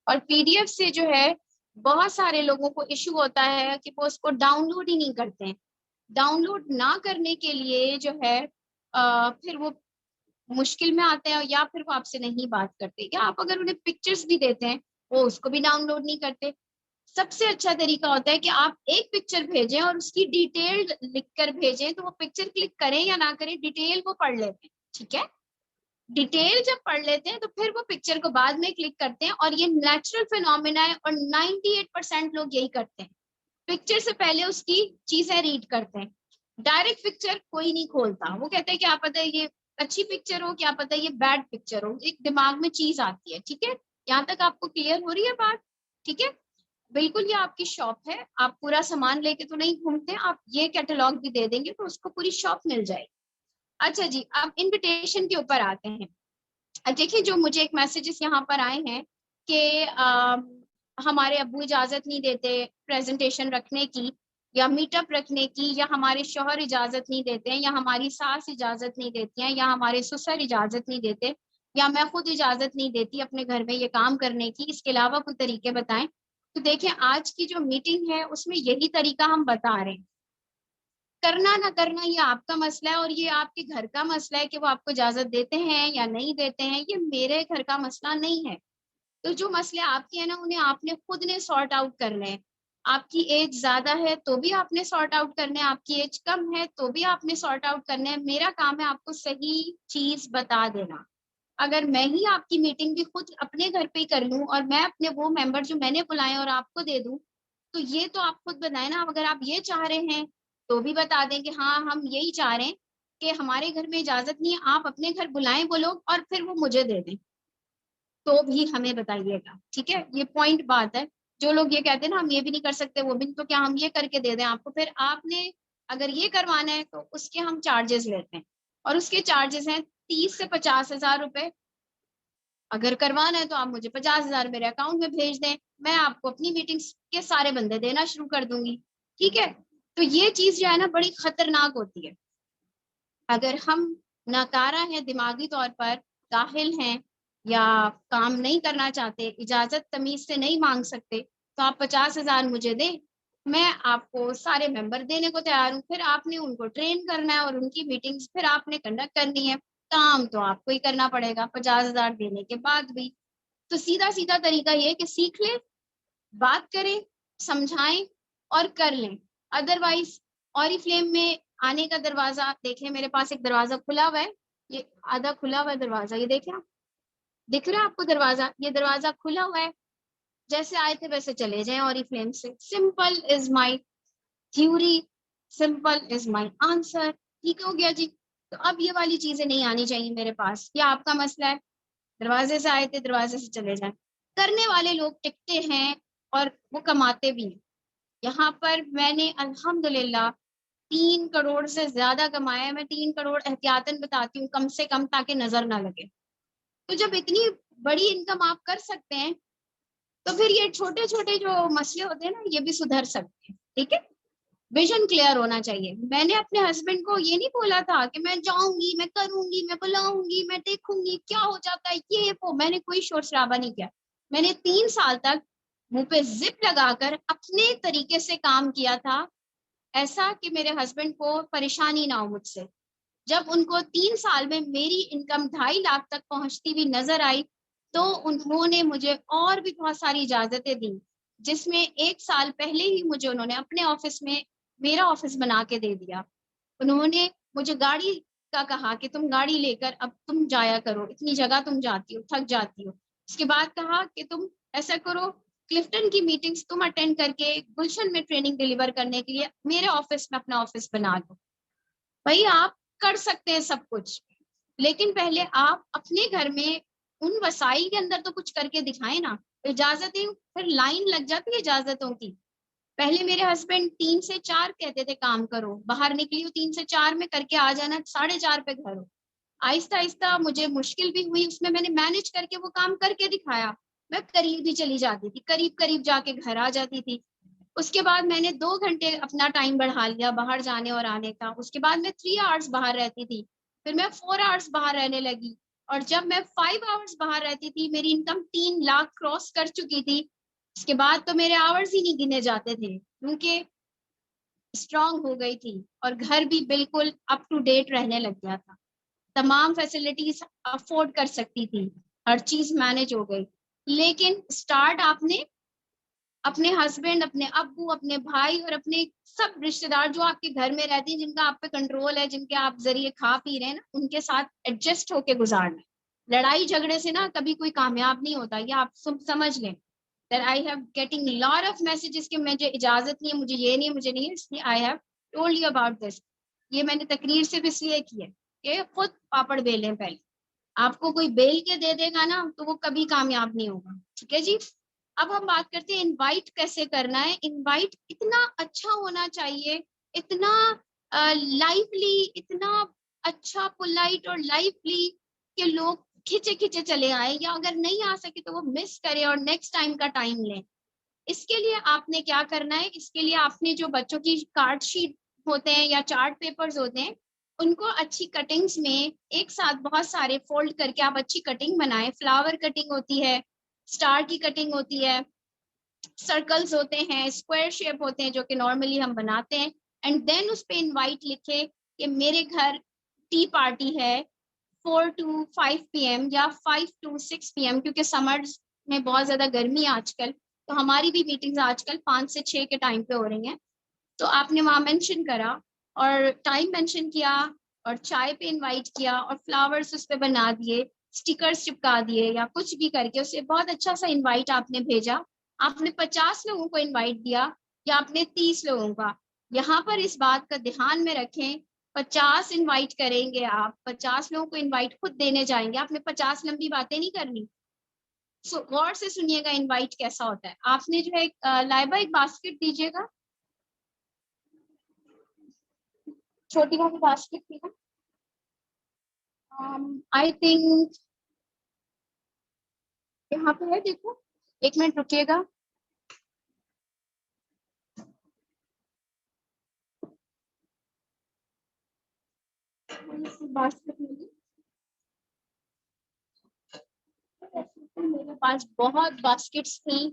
और पीडीएफ से जो है बहुत सारे लोगों को इशू होता है कि वो उसको डाउनलोड ही नहीं करते हैं। डाउनलोड ना करने के लिए जो है फिर वो मुश्किल में आते हैं, या फिर वो आपसे नहीं बात करते, या आप अगर उन्हें पिक्चर्स भी देते हैं वो उसको भी डाउनलोड नहीं करते। सबसे अच्छा तरीका होता है कि आप एक पिक्चर भेजें और उसकी डिटेल लिखकर भेजें, तो वो पिक्चर क्लिक करें या ना करें डिटेल वो पढ़ लेते हैं। ठीक है, डिटेल जब पढ़ लेते हैं तो फिर वो पिक्चर को बाद में क्लिक करते हैं, और ये नेचुरल फिनोमिना है और 98% लोग यही करते हैं। पिक्चर से पहले उसकी चीजें रीड करते हैं। डायरेक्ट पिक्चर कोई नहीं खोलता, वो कहते हैं क्या पता है ये अच्छी पिक्चर हो, क्या पता है ये बैड पिक्चर हो, एक दिमाग में चीज आती है। ठीक है, यहाँ तक आपको क्लियर हो रही है बात? ठीक है, बिल्कुल ये आपकी शॉप है, आप पूरा सामान लेके तो नहीं घूमते, आप ये कैटलॉग भी दे देंगे तो उसको पूरी शॉप मिल जाएगी। अच्छा जी, अब इनविटेशन के ऊपर आते हैं। देखिए, जो मुझे एक मैसेजेस यहाँ पर आए हैं कि हमारे अब्बू इजाजत नहीं देते प्रेजेंटेशन रखने की या मीटअप रखने की, या हमारे शौहर इजाजत नहीं देते हैं, या हमारी सास इजाजत नहीं देती हैं, या हमारे ससुर इजाजत नहीं देते, या मैं खुद इजाजत नहीं देती अपने घर में ये काम करने की, इसके अलावा कोई तरीके बताएं। तो देखिए, आज की जो मीटिंग है उसमें यही तरीका हम बता रहे हैं। करना ना करना ये आपका मसला है, और ये आपके घर का मसला है कि वो आपको इजाजत देते हैं या नहीं देते हैं, ये मेरे घर का मसला नहीं है। तो जो मसले आपके हैं ना, उन्हें आपने खुद ने सॉर्ट आउट करने हैं। आपकी एज ज्यादा है तो भी आपने सॉर्ट आउट करने हैं, आपकी एज कम है तो भी आपने सॉर्ट आउट करने हैं। मेरा काम है आपको सही चीज बता देना। अगर मैं ही आपकी मीटिंग भी खुद अपने घर पे ही कर लूं और मैं अपने वो मेंबर जो मैंने बुलाए और आपको दे दूं, तो ये तो आप खुद बताएं ना। अगर आप ये चाह रहे हैं तो भी बता दें कि हाँ हम यही चाह रहे हैं कि हमारे घर में इजाजत नहीं है, आप अपने घर बुलाएं वो लोग और फिर वो मुझे दे दें, तो भी हमें बताइएगा। ठीक है, ये पॉइंट बात है। जो लोग ये कहते हैं ना हम ये भी नहीं कर सकते वो भी नहीं, तो क्या हम ये करके दे दें आपको? फिर आपने अगर ये करवाना है तो उसके हम चार्जेस लेते हैं, और उसके चार्जेस हैं 30 से 50 हजार रुपए। अगर करवाना है तो आप मुझे 50 हजार मेरे अकाउंट में भेज दें, मैं आपको अपनी मीटिंग्स के सारे बंदे देना शुरू कर दूंगी। ठीक है, तो ये चीज जो है ना बड़ी खतरनाक होती है। अगर हम नाकारा हैं, दिमागी तौर पर काहिल हैं, या काम नहीं करना चाहते, इजाजत तमीज से नहीं मांग सकते, तो आप 50 हजार मुझे दें, मैं आपको सारे मेंबर देने को तैयार हूँ। फिर आपने उनको ट्रेन करना है और उनकी मीटिंग्स फिर आपने कंडक्ट करनी है। काम तो आपको ही करना पड़ेगा 50 हजार देने के बाद भी। तो सीधा सीधा तरीका ये है कि सीख लें, बात करें, समझाएं और कर लें। अदरवाइज ऑरिफ्लेम में आने का दरवाजा देखें, मेरे पास एक दरवाजा खुला हुआ है, ये आधा खुला हुआ है दरवाजा, ये देखें आप, दिख रहा है आपको दरवाजा? ये दरवाजा खुला हुआ है, जैसे आए थे वैसे चले जाएं ऑरिफ्लेम से। Simple is my theory, simple is my answer. ठीक हो गया जी? तो अब ये वाली चीजें नहीं आनी चाहिए मेरे पास, ये आपका मसला है। दरवाजे से आए थे दरवाजे से चले जाएं। करने वाले लोग टिकते हैं और वो कमाते भी हैं। यहाँ पर मैंने अल्हम्दुलिल्लाह 3 करोड़ से ज्यादा कमाया है। मैं 3 करोड़ एहतियातन बताती हूँ, कम से कम, ताकि नजर ना लगे। तो जब इतनी बड़ी इनकम आप कर सकते हैं तो फिर ये छोटे छोटे जो मसले होते हैं ना ये भी सुधर सकते हैं। ठीक है, विजन क्लियर होना चाहिए। मैंने अपने हस्बैंड को ये नहीं बोला था कि मैं जाऊंगी, मैं करूंगी, मैं बुलाऊंगी, मैं देखूंगी क्या हो जाता है, ये वो, मैंने कोई शोर शराबा नहीं किया। मैंने 3 साल तक मुंह पे जिप लगाकर अपने तरीके से काम किया था, ऐसा कि मेरे हस्बैंड को परेशानी ना हो मुझसे। जब उनको 3 साल में मेरी इनकम 2.5 लाख तक पहुंचती हुई नजर आई, तो उन्होंने मुझे और भी बहुत सारी इजाजतें दी, जिसमें 1 साल पहले ही मुझे उन्होंने अपने ऑफिस में मेरा ऑफिस बना के दे दिया। उन्होंने मुझे गाड़ी का कहा कि तुम गाड़ी लेकर अब तुम जाया करो, इतनी जगह तुम जाती हो, थक जाती हो। उसके बाद कहा कि तुम ऐसा करो, क्लिफ्टन की मीटिंग्स तुम अटेंड करके गुलशन में ट्रेनिंग डिलीवर करने के लिए मेरे ऑफिस में अपना ऑफिस बना लो। भाई आप कर सकते हैं सब कुछ, लेकिन पहले आप अपने घर में उन वसाइल के अंदर तो कुछ करके दिखाएं ना। इजाजतें फिर लाइन लग जाती है इजाजतों की। पहले मेरे हस्बैंड 3 से 4 कहते थे काम करो, बाहर निकली हो 3 से 4 में करके आ जाना, 4:30 पे घर हो। आहिस्ता आहिस्ता मुझे मुश्किल भी हुई, उसमें मैंने मैनेज करके वो काम करके दिखाया। मैं करीब भी चली जाती थी, करीब करीब जाके घर आ जाती थी। उसके बाद मैंने 2 घंटे अपना टाइम बढ़ा लिया बाहर जाने और आने का। उसके बाद मैं 3 आवर्स बाहर रहती थी, फिर मैं 4 आवर्स बाहर रहने लगी। और जब मैं 5 आवर्स बाहर रहती थी, मेरी इनकम 3 लाख क्रॉस कर चुकी थी। उसके बाद तो मेरे आवर्स ही नहीं गिने जाते थे, क्योंकि स्ट्रांग हो गई थी और घर भी बिल्कुल अप टू डेट रहने लग गया था। तमाम फैसिलिटीज अफोर्ड कर सकती थी, हर चीज मैनेज हो गई। लेकिन स्टार्ट आपने अपने हस्बैंड, अपने अब्बू, अपने भाई और अपने सब रिश्तेदार जो आपके घर में रहते हैं, जिनका आप पे कंट्रोल है, जिनके आप जरिए खा पी रहे हैं ना, उनके साथ एडजस्ट होके गुजारना। लड़ाई झगड़े से ना कभी कोई कामयाब नहीं होता, ये आप समझ लें। That I have getting lot of messages कि मुझे इजाजत नहीं है, मुझे ये नहीं है, मुझे नहीं है, इसलिए I have told you about this. ये मैंने तकरीर सिर्फ इसलिए की है कि खुद पापड़ बेलें पहले। आपको कोई बेल के दे देगा ना तो वो कभी कामयाब नहीं होगा। ठीक है जी। अब हम बात करते हैं इनवाइट कैसे करना है। इनवाइट इतना अच्छा होना चाहिए, इतना लाइवली, इतना अच्छा पोलाइट और लाइवली कि लोग खिंचे खिंचे चले आए, या अगर नहीं आ सके तो वो मिस करे और नेक्स्ट टाइम का टाइम लें। इसके लिए आपने क्या करना है, इसके लिए आपने जो बच्चों की कार्ड शीट होते हैं या चार्ट पेपर्स होते हैं, उनको अच्छी कटिंग्स में एक साथ बहुत सारे फोल्ड करके आप अच्छी कटिंग बनाएं। फ्लावर कटिंग होती है, स्टार की कटिंग होती है, सर्कल्स होते हैं, स्क्वायर शेप होते हैं जो कि नॉर्मली हम बनाते हैं। एंड देन उस पे इनवाइट लिखे कि मेरे घर टी पार्टी है 4 to 5 PM या 5 to 6 PM, क्योंकि समर्स में बहुत ज्यादा गर्मी है आजकल, तो हमारी भी मीटिंग्स आजकल 5 से 6 के टाइम पे हो रही हैं। तो आपने वहां मेंशन करा और टाइम मेंशन किया और चाय पे इनवाइट किया और फ्लावर्स उस पे बना दिए, स्टिकर्स चिपका दिए या कुछ भी करके उसे बहुत अच्छा सा इनवाइट आपने भेजा। आपने 50 लोगों को इनवाइट दिया या आपने 30 लोगों का, यहाँ पर इस बात का ध्यान में रखें, 50 इनवाइट करेंगे आप, 50 लोगों को इनवाइट खुद देने जाएंगे, आपने 50 लंबी बातें नहीं करनी। गौर से सुनिएगा इनवाइट कैसा होता है। आपने जो है लाइबा एक बास्केट दीजिएगा, छोटी वाली बास्केट थी ना, आई थिंक यहाँ पे है, देखो 1 मिनट रुकिएगा। बास्केट मेरे पास बहुत बास्केट्स थी,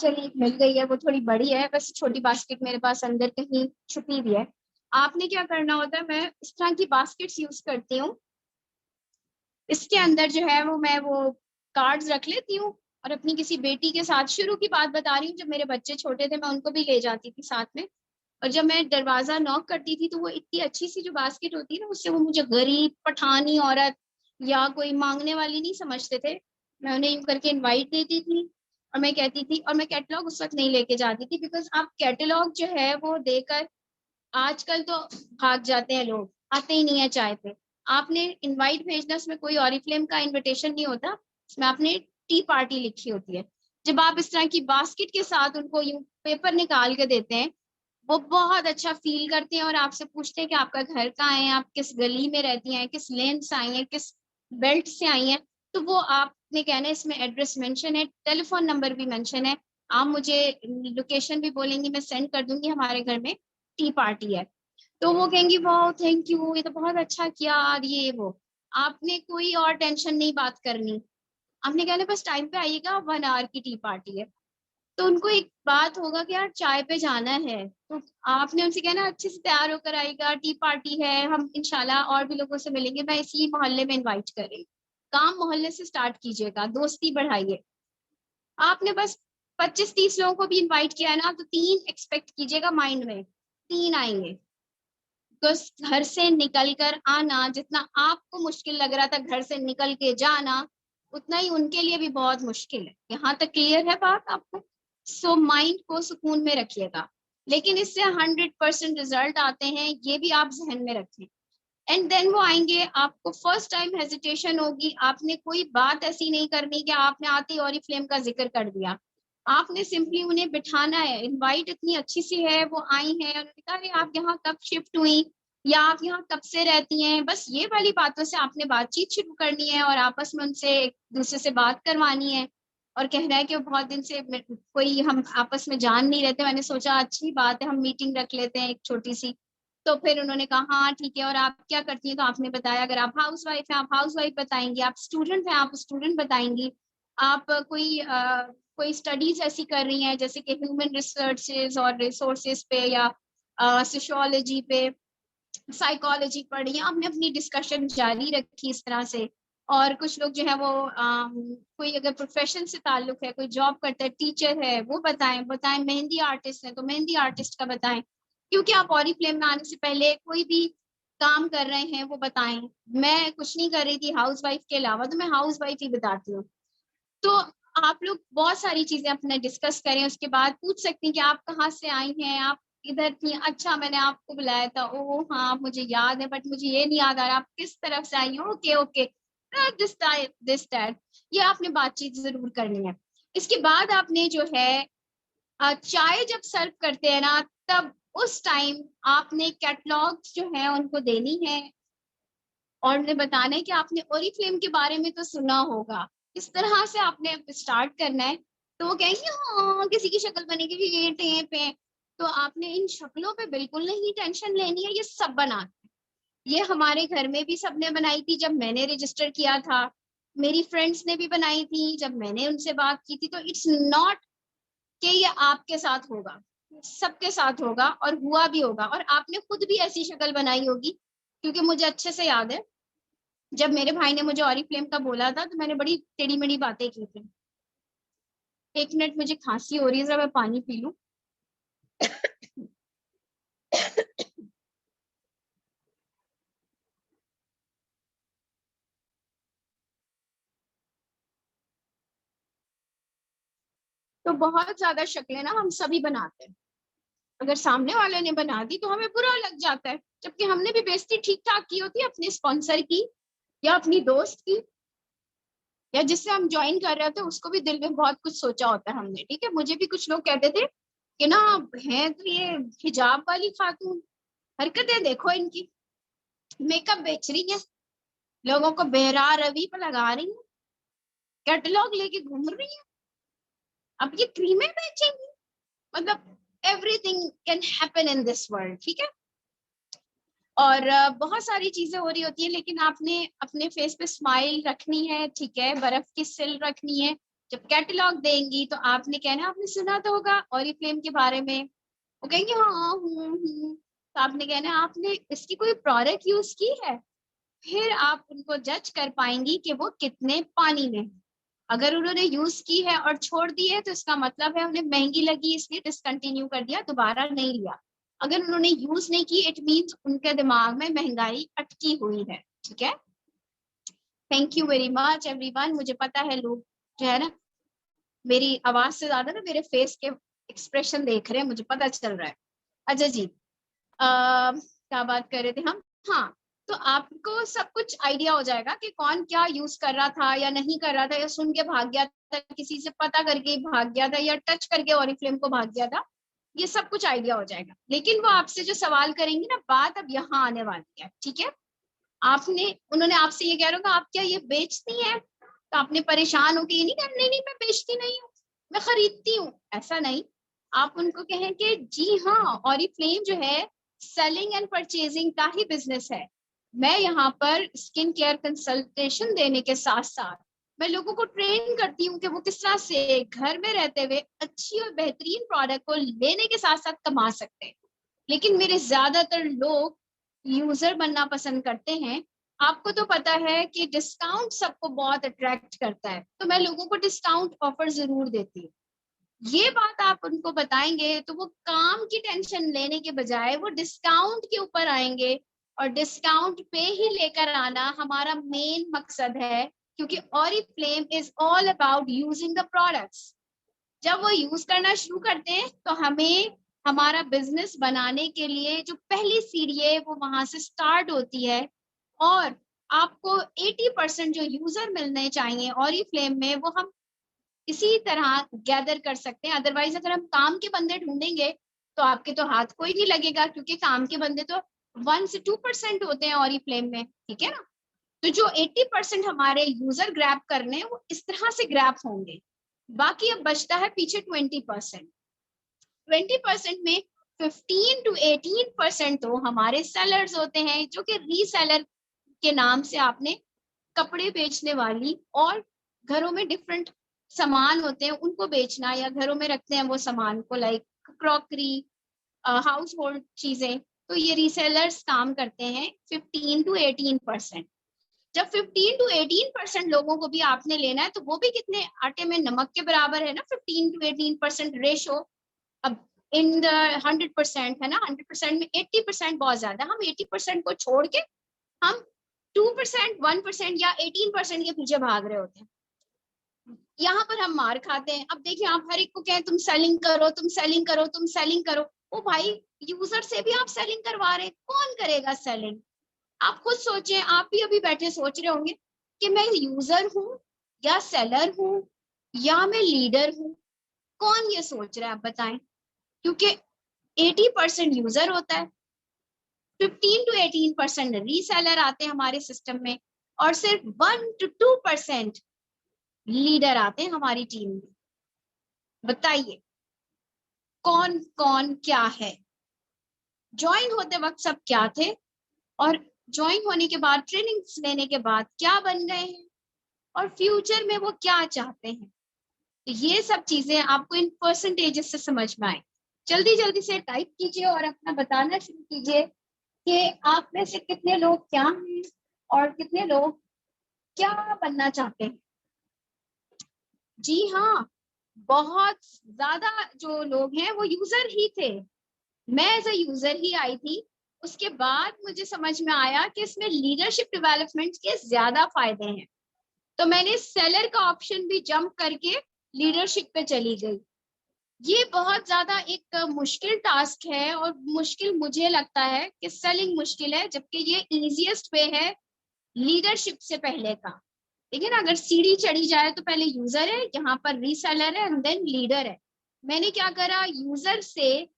चलिए मिल गई है, वो थोड़ी बड़ी है, बस छोटी बास्केट मेरे पास अंदर कहीं छुपी हुई है। आपने क्या करना होता है, मैं इस तरह की बास्केट्स यूज करती हूँ। इसके अंदर जो है वो मैं वो कार्ड्स रख लेती हूँ और अपनी किसी बेटी के साथ, शुरू की बात बता रही हूँ, जब मेरे बच्चे छोटे थे मैं उनको भी ले जाती थी साथ में। और जब मैं दरवाजा नॉक करती थी तो वो इतनी अच्छी सी जो बास्केट होती है ना, उससे वो मुझे गरीब पठानी औरत या कोई मांगने वाली नहीं समझते थे। मैं उन्हें यूं करके इनवाइट देती थी और मैं कहती थी, और मैं कैटलॉग उस वक्त नहीं लेके जाती थी, बिकॉज आप कैटलॉग जो है वो देकर आजकल तो भाग जाते हैं लोग, आते ही नहीं है चाय पे। आपने इनवाइट भेजना, उसमें कोई ऑरिफ्लेम का इनविटेशन नहीं होता, उसमें आपने टी पार्टी लिखी होती है। जब आप इस तरह की बास्केट के साथ उनको यूं पेपर निकाल के देते हैं, वो बहुत अच्छा फील करते हैं और आपसे पूछते हैं कि आपका घर कहाँ है, आप किस गली में रहती हैं, किस लेन से आई हैं, किस बेल्ट से आई हैं। तो वो आपने कहना है इसमें एड्रेस मेंशन है, टेलीफोन नंबर भी मेंशन है, आप मुझे लोकेशन भी बोलेंगी, मैं सेंड कर दूंगी, हमारे घर में टी पार्टी है। तो वो कहेंगी वाह थैंक यू, ये तो बहुत अच्छा किया, और ये वो। आपने कोई और टेंशन नहीं बात करनी, आपने कहना बस टाइम पे आइएगा, 1 आवर की टी पार्टी है। तो उनको एक बात होगा कि यार चाय पे जाना है, तो आपने उनसे कहना अच्छे से तैयार होकर आएगा, टी पार्टी है, हम इंशाल्लाह और भी लोगों से मिलेंगे, मैं इसी मोहल्ले में इनवाइट कर रही हूँ। काम मोहल्ले से स्टार्ट कीजिएगा, दोस्ती बढ़ाइए। आपने बस 25-30 लोगों को भी इनवाइट किया है ना, तो 3 एक्सपेक्ट कीजिएगा माइंड में, 3 आएंगे। तो घर से निकल कर आना जितना आपको मुश्किल लग रहा था घर से निकल के जाना, उतना ही उनके लिए भी बहुत मुश्किल है। यहाँ तक क्लियर है बात आपको? सो माइंड को सुकून में रखिएगा, लेकिन इससे 100% रिजल्ट आते हैं, ये भी आप जहन में रखें। एंड देन वो आएंगे, आपको फर्स्ट टाइम हेजिटेशन होगी, आपने कोई बात ऐसी नहीं करनी कि आपने आते ही ऑरिफ्लेम का जिक्र कर दिया। आपने सिंपली उन्हें बिठाना है, इनवाइट इतनी अच्छी सी है, वो आई हैं, उन्होंने कहा अरे आप यहाँ कब शिफ्ट हुई या आप यहाँ कब से रहती हैं, बस ये वाली बातों से आपने बातचीत शुरू करनी है और आपस में उनसे एक दूसरे से बात करवानी है। और कह रहा है कि बहुत दिन से कोई हम आपस में जान नहीं रहते, मैंने सोचा अच्छी बात है हम मीटिंग रख लेते हैं एक छोटी सी। तो फिर उन्होंने कहा हाँ ठीक है, और आप क्या करती हैं, तो आपने बताया अगर आप हाउस वाइफ हैं आप हाउस वाइफ बताएंगी, आप स्टूडेंट हैं आप स्टूडेंट बताएंगी, आप कोई स्टडीज ऐसी कर रही हैं जैसे कि ह्यूमन रिसर्चेज और रिसोर्सेज पे या सोशियोलॉजी पे, साइकोलॉजी पढ़ी, हमने अपनी डिस्कशन जारी रखी इस तरह से। और कुछ लोग जो है वो कोई अगर प्रोफेशन से ताल्लुक है, कोई जॉब करता है, टीचर है, वो बताएं बताएं, मेहंदी आर्टिस्ट है तो मेहंदी आर्टिस्ट का बताएं, क्योंकि आप ऑरिफ्लेम में आने से पहले कोई भी काम कर रहे हैं वो बताएं। मैं कुछ नहीं कर रही थी हाउस वाइफ के अलावा, तो मैं हाउस वाइफ ही बताती हूँ। तो आप लोग बहुत सारी चीजें अपने डिस्कस करें, उसके बाद पूछ सकती हैं कि आप कहाँ से आई हैं, आप इधर थी, अच्छा मैंने आपको बुलाया था, ओ हाँ मुझे याद है बट मुझे ये नहीं याद आ रहा आप किस तरफ से आई हो, okay okay this this that, ये आपने बातचीत जरूर करनी है। इसके बाद आपने जो है चाय जब सर्व करते हैं ना, तब उस टाइम आपने कैटलॉग जो है उनको देनी है और उन्हें बताना है कि आपने ओरिफ्लेम के बारे में तो सुना होगा, इस तरह से आपने स्टार्ट करना है। तो वो कहेंगे हाँ किसी की शक्ल बनेगी ये टेप है, तो आपने इन शक्लों पे बिल्कुल नहीं टेंशन लेनी है, ये सब बनाते हैं। ये हमारे घर में भी सबने बनाई थी जब मैंने रजिस्टर किया था, मेरी फ्रेंड्स ने भी बनाई थी जब मैंने उनसे बात की थी, तो इट्स नॉट कि ये आपके साथ होगा, सबके साथ होगा और हुआ भी होगा, और आपने खुद भी ऐसी शक्ल बनाई होगी, क्योंकि मुझे अच्छे से याद है जब मेरे भाई ने मुझे ऑरिफ्लेम का बोला था तो मैंने बड़ी टेढ़ी मेढ़ी बातें की थी। एक मिनट मुझे खांसी हो रही है, जरा मैं पानी पी लूं। तो बहुत ज्यादा शक्लें ना हम सभी बनाते हैं, अगर सामने वाले ने बना दी तो हमें बुरा लग जाता है, जबकि हमने भी बेइज्जती ठीक ठाक की होती है अपने स्पॉन्सर की या अपनी दोस्त की या जिससे हम ज्वाइन कर रहे होते हैं, उसको भी दिल में बहुत कुछ सोचा होता है हमने। ठीक है, मुझे भी कुछ लोग कहते थे कि ना है तो ये हिजाब वाली खातून, हरकतें देखो इनकी, मेकअप बेच रही है, लोगों को बहरा रवि पर लगा रही है, कैटलॉग लेके घूम रही है, अब ये क्रीमें बेचेंगी, मतलब everything can happen in this world. ठीक है, और बहुत सारी चीजें हो रही होती है, लेकिन आपने अपने फेस पे स्माइल रखनी है, ठीक है, बर्फ की सिल रखनी है। जब कैटलॉग देंगी तो आपने कहना आपने सुना तो होगा ऑरिफ्लेम के बारे में, वो कहेंगे हाँ तो आपने कहना आपने इसकी कोई प्रोडक्ट यूज की है, फिर आप उनको जज कर पाएंगी कि वो कितने पानी में। अगर उन्होंने यूज की है और छोड़ दी है तो इसका मतलब है उन्हें महंगी लगी इसलिए डिसकंटिन्यू कर दिया, दोबारा नहीं लिया। अगर उन्होंने यूज नहीं की इट मीन्स उनके दिमाग में महंगाई अटकी हुई है। ठीक है, thank you very much everyone. मुझे पता है लोग जो है ना मेरी आवाज से ज्यादा ना मेरे फेस के एक्सप्रेशन देख रहे हैं, मुझे पता चल रहा है। अच्छा जी, क्या बात कर रहे थे हम, हाँ, तो आपको सब कुछ आइडिया हो जाएगा कि कौन क्या यूज कर रहा था या नहीं कर रहा था, या सुन के भाग गया था, किसी से पता करके भाग गया था, या टच करके ऑरिफ्लेम को भाग गया था, ये सब कुछ आइडिया हो जाएगा। लेकिन वो आपसे जो सवाल करेंगी ना, बात अब यहाँ आने वाली है। ठीक है, आपने उन्होंने आपसे ये कह रहा होगा आप क्या ये बेचती हैं, तो आपने परेशान होकर ये नहीं कहना नहीं नहीं मैं बेचती नहीं हूँ मैं खरीदती हूँ, ऐसा नहीं। आप उनको कहें कि जी हाँ ऑरिफ्लेम जो है सेलिंग एंड परचेजिंग का ही बिजनेस है, मैं यहाँ पर स्किन केयर कंसल्टेशन देने के साथ साथ मैं लोगों को ट्रेन करती हूँ कि वो किस तरह से घर में रहते हुए अच्छी और बेहतरीन प्रोडक्ट को लेने के साथ साथ कमा सकते हैं। लेकिन मेरे ज्यादातर लोग यूजर बनना पसंद करते हैं। आपको तो पता है कि डिस्काउंट सबको बहुत अट्रैक्ट करता है, तो मैं लोगों को डिस्काउंट ऑफर जरूर देती हूँ। ये बात आप उनको बताएंगे तो वो काम की टेंशन लेने के बजाय वो डिस्काउंट के ऊपर आएंगे, और डिस्काउंट पे ही लेकर आना हमारा मेन मकसद है, क्योंकि Oriflame is all about using the products. जब वो यूज करना शुरू करते हैं तो हमें हमारा बिजनेस बनाने के लिए जो पहली सीढ़ी है वो वहां से स्टार्ट होती है, और आपको 80% जो यूजर मिलने चाहिए ऑरिफ्लेम में वो हम इसी तरह गैदर कर सकते हैं। अदरवाइज अगर हम काम के बंदे ढूंढेंगे तो आपके तो हाथ कोई नहीं लगेगा, क्योंकि काम के बंदे तो 1 से 2% होते हैं ऑरिफ्लेम में, ठीक है ना। तो जो 80% हमारे यूजर ग्रैब करने हैं वो इस तरह से ग्रैब होंगे। बाकी अब बचता है पीछे 20%। 20% में 15 to 18% तो हमारे सेलर्स होते हैं, जो कि रीसेलर के नाम से आपने कपड़े बेचने वाली और घरों में डिफरेंट सामान होते हैं उनको बेचना, या घरों में रखते हैं वो सामान को, लाइक क्रॉकरी, हाउस होल्ड चीजें, तो ये रीसेलर्स काम करते हैं 15 to 18%। जब 15 to 18% लोगों को भी आपने लेना है तो वो भी कितने आटे में नमक के बराबर है ना, 15 to 18% रेशो। अब इन द 100% है ना, 100% में 80% बहुत ज्यादा, हम 80% को छोड़ के हम 2%, 1% या 18% के पीछे भाग रहे होते हैं। यहाँ पर हम मार खाते हैं। अब देखिए, आप हर एक को कहें तुम सेलिंग करो, तुम सेलिंग करो, तुम सेलिंग करो, ओ भाई यूजर से भी आप सेलिंग करवा रहे हैं, कौन करेगा सेलिंग? आप खुद सोचें, आप भी अभी बैठे सोच रहे होंगे कि मैं यूजर हूँ या सेलर हूँ या मैं लीडर हूँ। कौन ये सोच रहा है, आप बताएं? क्योंकि 80% यूजर होता है, 15 to 18% रीसेलर आते हैं हमारे सिस्टम में, और सिर्फ 1 to 2% लीडर आते हैं हमारी टीम में। बताइए कौन कौन क्या है? ज्वाइन होते वक्त सब क्या थे, और ज्वाइन होने के बाद, ट्रेनिंग लेने के बाद क्या बन गए हैं, और फ्यूचर में वो क्या चाहते हैं। तो ये सब चीजें आपको इन परसेंटेजेस से समझ में आए। जल्दी जल्दी से टाइप कीजिए और अपना बताना शुरू कीजिए कि आप में से कितने लोग क्या हैं और कितने लोग क्या बनना चाहते हैं। जी हाँ, बहुत ज्यादा जो लोग हैं वो यूजर ही थे। मैं एज अ यूजर ही आई थी, उसके बाद मुझे समझ में आया कि इसमें लीडरशिप डेवलपमेंट के ज्यादा फायदे हैं, तो मैंने सेलर का ऑप्शन भी जंप करके लीडरशिप पे चली गई। ये बहुत ज्यादा एक मुश्किल टास्क है, और मुश्किल मुझे लगता है कि सेलिंग मुश्किल है, जबकि ये इजीएस्ट वे है लीडरशिप से पहले का। देखिए ना, अगर सीढ़ी चढ़ी जाए तो पहले यूजर है, यहाँ पर रीसेलर है, एंड देन लीडर है। मैंने क्या करा, यूजर से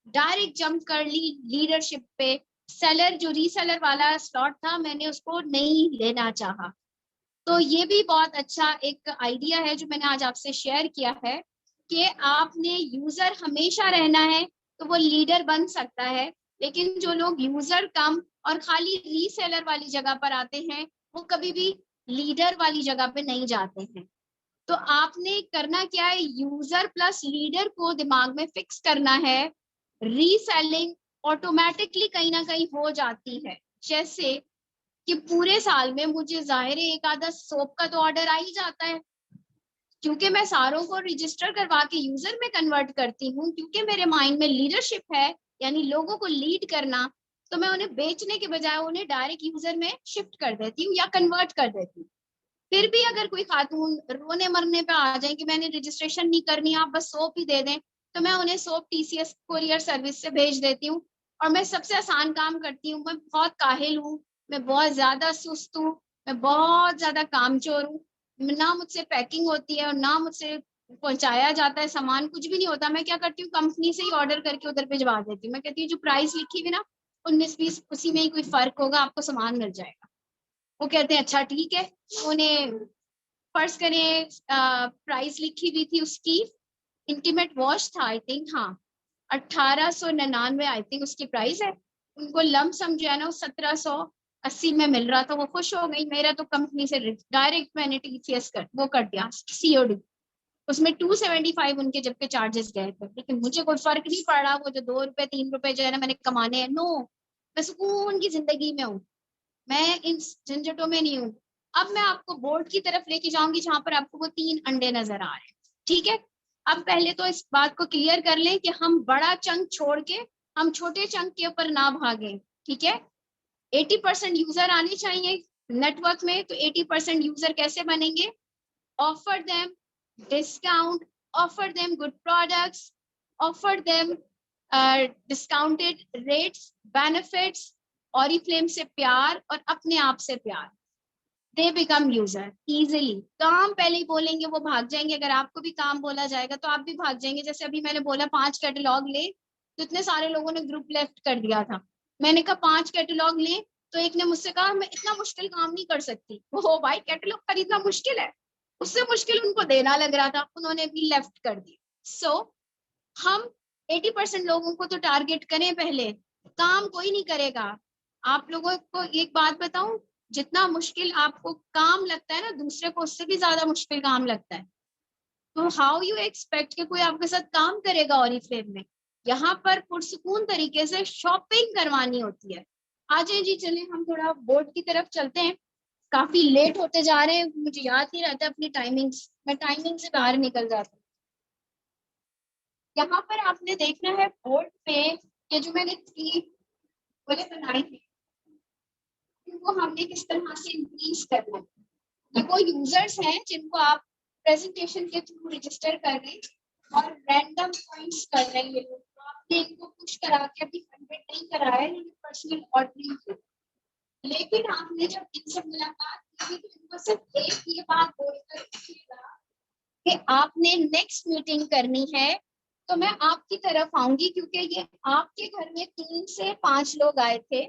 डायरेक्ट जंप कर ली लीडरशिप पे। सेलर जो रीसेलर वाला स्लॉट था मैंने उसको नहीं लेना चाहा। तो ये भी बहुत अच्छा एक आइडिया है जो मैंने आज आपसे शेयर किया है कि आपने यूजर हमेशा रहना है तो वो लीडर बन सकता है, लेकिन जो लोग यूजर कम और खाली रीसेलर वाली जगह पर आते हैं वो कभी भी लीडर वाली जगह पे नहीं जाते हैं। तो आपने करना क्या है, यूजर प्लस लीडर को दिमाग में फिक्स करना है। रीसेलिंग ऑटोमेटिकली कहीं ना कहीं हो जाती है, जैसे कि पूरे साल में मुझे जाहिर है एक आधा सोप का तो ऑर्डर आ ही जाता है, क्योंकि मैं सारों को रजिस्टर करवा के यूजर में कन्वर्ट करती हूँ, क्योंकि मेरे माइंड में लीडरशिप है, यानी लोगों को लीड करना। तो मैं उन्हें बेचने के बजाय उन्हें डायरेक्ट यूजर में शिफ्ट कर देती हूँ या कन्वर्ट कर देती हूँ। फिर भी अगर कोई खातून रोने मरने पे आ जाए कि मैंने रजिस्ट्रेशन नहीं करनी, आप बस सोप ही दे दें, तो मैं उन्हें सोप टीसीएस कोरियर सर्विस से भेज देती हूँ। और मैं सबसे आसान काम करती हूँ, मैं बहुत काहिल हूँ, मैं बहुत ज्यादा सुस्त हूँ, मैं बहुत ज्यादा कामचोर हूँ। ना मुझसे पैकिंग होती है और ना मुझसे पहुंचाया जाता है सामान, कुछ भी नहीं होता। मैं क्या करती हूँ, कंपनी से ही ऑर्डर करके उधर भिजवा देती हूँ। मैं कहती हूँ जो प्राइस लिखी हुई ना 19-20 उसी में ही कोई फर्क होगा, आपको सामान मिल जाएगा। वो कहते हैं अच्छा ठीक है। उन्हें फर्ज करें प्राइस लिखी हुई थी उसकी, इंटीमेट वॉश था आई थिंक, हाँ 1899 आई थिंक उसकी प्राइस है। उनको लम सम जो है ना 1780 में मिल रहा था, वो खुश हो गई। मेरा तो कंपनी से डायरेक्ट मैंने टीसीएस कर वो कर दिया सीओडी, उसमें 275 उनके जबकि चार्जेस गए थे, लेकिन मुझे कोई फर्क नहीं पड़ा। वो जो 2 रुपए 3 रुपए जो है ना मैंने कमाने हैं, नो, मैं सुकून की जिंदगी में हूँ, मैं इन झंझटों में नहीं हूँ। अब मैं आपको बोर्ड की तरफ लेके जाऊंगी जहां पर आपको वो 3 अंडे नजर आ रहे हैं, ठीक है। अब पहले तो इस बात को क्लियर कर लें कि हम बड़ा चंक छोड़ के हम छोटे चंक के ऊपर ना भागें, ठीक है। 80% यूजर आने चाहिए नेटवर्क में, तो 80% यूजर कैसे बनेंगे? Offer them discount, offer them good products, offer them discounted rates, benefits, Oriflame से प्यार और अपने आप से प्यार, दे बिकम यूजर इजिली। काम पहले ही बोलेंगे वो भाग जाएंगे, अगर आपको भी काम बोला जाएगा तो आप भी भाग जाएंगे। जैसे अभी मैंने बोला 5 कैटलॉग ले, तो इतने सारे लोगों ने ग्रुप लेफ्ट कर दिया था। मैंने कहा 5 कैटलॉग ले, तो एक ने मुझसे कहा मैं इतना मुश्किल काम नहीं कर सकती। वो भाई कैटलॉग खरीदना मुश्किल है, उससे मुश्किल उनको देना लग रहा था, उन्होंने भी लेफ्ट कर दिया। सो हम 80% लोगों को तो टारगेट करें पहले, काम कोई नहीं करेगा। आप लोगों को एक बात बताऊं, जितना मुश्किल आपको काम लगता है ना, दूसरे को उससे भी ज्यादा मुश्किल काम लगता है। तो हाउ यू एक्सपेक्ट कि कोई आपके साथ काम करेगा ऑरिफ्लेम में? यहाँ पर पुरसुकून तरीके से शॉपिंग करवानी होती है। आ जाए जी, चले हम थोड़ा बोर्ड की तरफ चलते हैं। काफी लेट होते जा रहे हैं, मुझे याद नहीं रहता अपनी टाइमिंग्स, मैं टाइमिंग से बाहर निकल जाती हूँ। यहाँ पर आपने देखना है बोर्ड पे कि जो मैंने 3 बोले बनाए थे, उनको हमने किस तरह से इंक्रीज करना है। ये वो यूजर्स हैं जिनको आप प्रेजेंटेशन के थ्रू रजिस्टर कर रहे हैं और रैंडम पॉइंट्स कर रहे हैं। ये लोग तो आपने इनको पुश करा के अभी 100 नहीं कराया है, पर्सनल ऑर्डरिंग की। लेकिन आपने जब इनसे मुलाकात की तो इनको सिर्फ एक ये बात बोलकर रखिएगा कि आपने नेक्स्ट मीटिंग करनी है तो मैं आपकी तरफ आऊंगी, क्योंकि ये आपके घर में 3 से 5 लोग आए थे।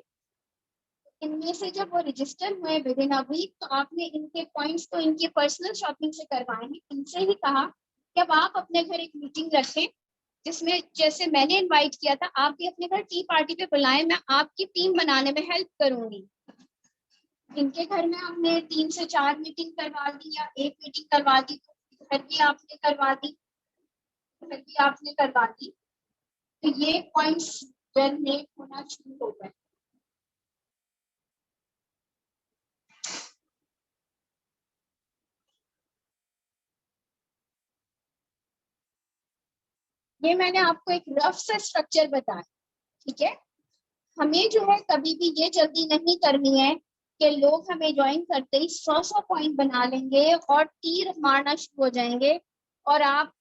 इनमें से जब वो रजिस्टर हुए विद इन अ वीक, तो आपने इनके पॉइंट्स तो इनकी पर्सनल शॉपिंग से करवाए हैं। इनसे ही कहा कि अब आप अपने घर एक मीटिंग रखें, जिसमें जैसे मैंने इनवाइट किया था, आप भी अपने घर टी पार्टी पे बुलाएं, मैं आपकी टीम बनाने में हेल्प करूंगी। इनके घर में हमने 3 से 4 मीटिंग करवा दी या 1 मीटिंग करवा दी, तो घर भी आपने करवा दी, घर भी आपने करवा दी। तो ये पॉइंट्स जनरेट होना शुरू हो गए। ये मैंने आपको एक रफ सा स्ट्रक्चर बताया, ठीक है। हमें जो है कभी भी ये जल्दी नहीं करनी है कि लोग हमें ज्वाइन करते ही 100 पॉइंट बना लेंगे और तीर मारना शुरू हो जाएंगे और आप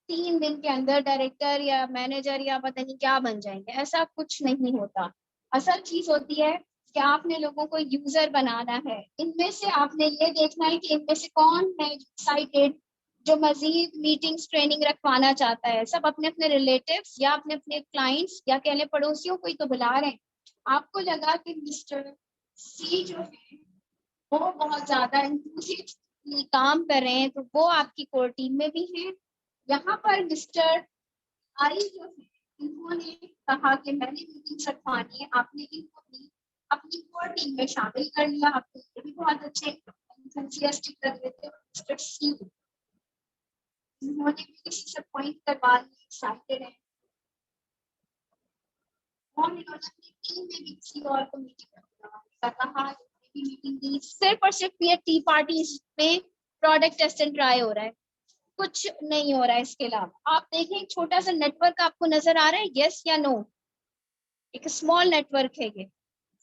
3 दिन के अंदर डायरेक्टर या मैनेजर या पता नहीं क्या बन जाएंगे। ऐसा कुछ नहीं होता। असल चीज होती है कि आपने लोगों को यूजर बनाना है। इनमें से आपने ये देखना है कि इनमें से कौन है एक्साइटेड, जो मजीद मीटिंग्स ट्रेनिंग रखवाना चाहता है। सब अपने अपने रिलेटिव्स या अपने अपने क्लाइंट्स या कह लें पड़ोसियों को ही तो बुला रहे हैं। आपको लगा कि मिस्टर सी जो है वो बहुत ज्यादा इंथुसियास्टिकली काम कर रहे हैं, तो वो आपकी कोर टीम में भी हैं। यहाँ पर मिस्टर आई जो है, इन्होंने कहा कि मैंने मीटिंग रखवानी है, आपने इनको भी अपनी कोर टीम में शामिल कर लिया। आपको ये भी बहुत अच्छे इंथुसियास्टिक लग रहे थे। मिस्टर सी, उन्होंने भी किसी से पॉइंट करवा लिया, एक्साइटेड है और इन्होंने अपनी टीम में भी किसी और को मीटिंग कहा, मीटिंग दी। सिर्फ और सिर्फ ये टी पार्टीज में प्रोडक्ट टेस्ट एंड ट्राई हो रहा है, कुछ नहीं हो रहा है इसके अलावा। आप देखें एक छोटा सा नेटवर्क आपको नजर आ रहा है, यस या नो? एक स्मॉल नेटवर्क है ये,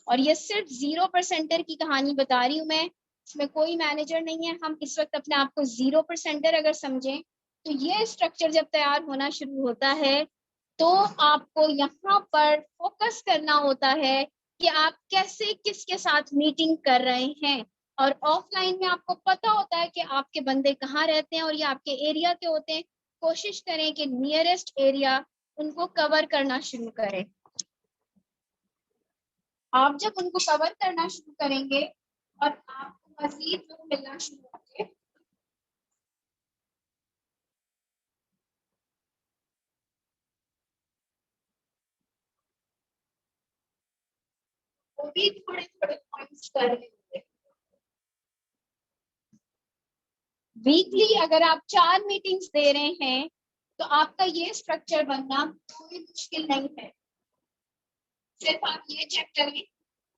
और ये सिर्फ 0%er की कहानी बता रही हूँ मैं। इसमें कोई मैनेजर नहीं है। हम इस वक्त अपने आप को 0%er अगर समझें, तो ये स्ट्रक्चर जब तैयार होना शुरू होता है तो आपको यहाँ पर फोकस करना होता है कि आप कैसे किसके साथ मीटिंग कर रहे हैं। और ऑफलाइन में आपको पता होता है कि आपके बंदे कहाँ रहते हैं और ये आपके एरिया के होते हैं। कोशिश करें कि नियरेस्ट एरिया उनको कवर करना शुरू करें। आप जब उनको कवर करना शुरू करेंगे और आपको मजीद लोग मिलना शुरू होंगे, वो भी थोड़े थोड़े पॉइंट्स कर रहे होंगे। वीकली अगर आप 4 मीटिंग्स दे रहे हैं तो आपका ये स्ट्रक्चर बनना कोई मुश्किल नहीं है। सिर्फ आप ये चेक करें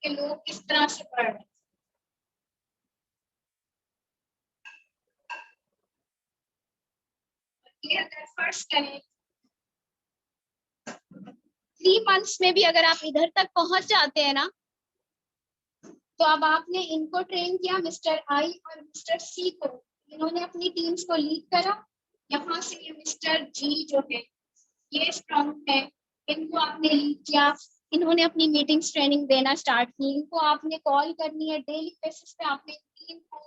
कि लोग किस तरह से पढ़ रहे हैं। ये अगर फर्स्ट करें 3 मंथ्स में भी अगर आप इधर तक पहुंच जाते हैं ना, तो अब आपने इनको ट्रेन किया, मिस्टर आई और मिस्टर सी को, इन्होंने अपनी टीम्स को लीड करा। यहाँ से ये मिस्टर जी जो है ये स्ट्रॉन्ग है, इनको आपने लीड किया। इन्होंने अपनी मीटिंग्स ट्रेनिंग देना स्टार्ट की, इनको आपने कॉल करनी है डेली बेसिस पे, आपने टीम को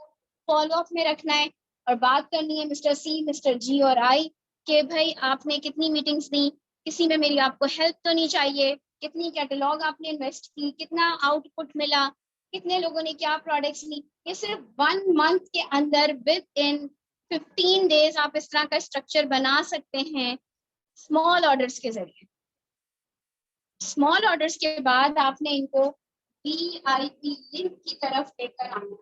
फॉलो अप में रखना है और बात करनी है मिस्टर सी, मिस्टर जी और आई कि भाई आपने कितनी मीटिंग्स दी, किसी में मेरी आपको हेल्प तो नहीं चाहिए, कितनी कैटलॉग आपने इन्वेस्ट की, कितना आउटपुट मिला, कितने लोगों ने क्या प्रोडक्ट्स ली। ये सिर्फ 1 मंथ के अंदर विद इन 15 डेज आप इस तरह का स्ट्रक्चर बना सकते हैं स्मॉल ऑर्डर्स के जरिए। स्मॉल ऑर्डर्स के बाद आपने इनको VIP लिंक की तरफ लेकर आना।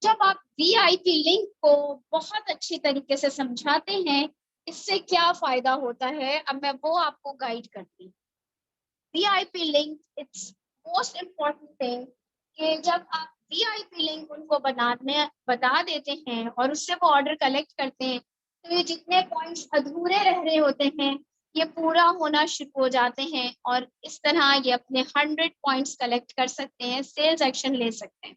जब आप VIP लिंक को बहुत अच्छी तरीके से समझाते हैं, इससे क्या फायदा होता है, अब मैं वो आपको गाइड करती हूँ। VIP link it's most important thing कि जब आप VIP लिंक उनको बता देते हैं और उससे वो ऑर्डर कलेक्ट करते हैं, तो ये जितने पॉइंट्स अधूरे रह रहे होते हैं ये पूरा होना शुरू हो जाते हैं और इस तरह ये अपने 100 पॉइंट्स कलेक्ट कर सकते हैं, सेल्स एक्शन ले सकते हैं।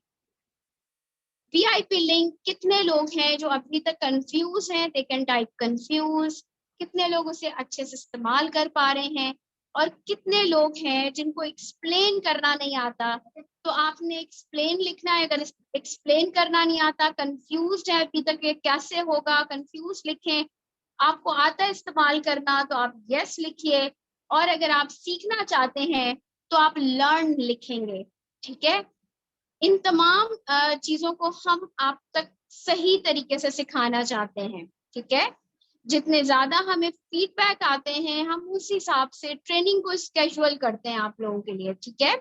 VIP लिंक कितने लोग हैं जो अभी तक कंफ्यूज हैं, दे कैन टाइप कंफ्यूज, कितने लोग उसे अच्छे से इस्तेमाल कर पा रहे हैं और कितने लोग हैं जिनको एक्सप्लेन करना नहीं आता। तो आपने एक्सप्लेन लिखना है, अगर एक्सप्लेन करना नहीं आता, कंफ्यूज्ड है अभी तक ये कैसे होगा, कंफ्यूज लिखें। आपको आता है इस्तेमाल करना तो आप यस लिखिए, और अगर आप सीखना चाहते हैं तो आप लर्न लिखेंगे। ठीक है, इन तमाम चीजों को हम आप तक सही तरीके से सिखाना चाहते हैं। ठीक है, जितने ज्यादा हमें फीडबैक आते हैं हम उस हिसाब से ट्रेनिंग को स्केजुअल करते हैं आप लोगों के लिए। ठीक है,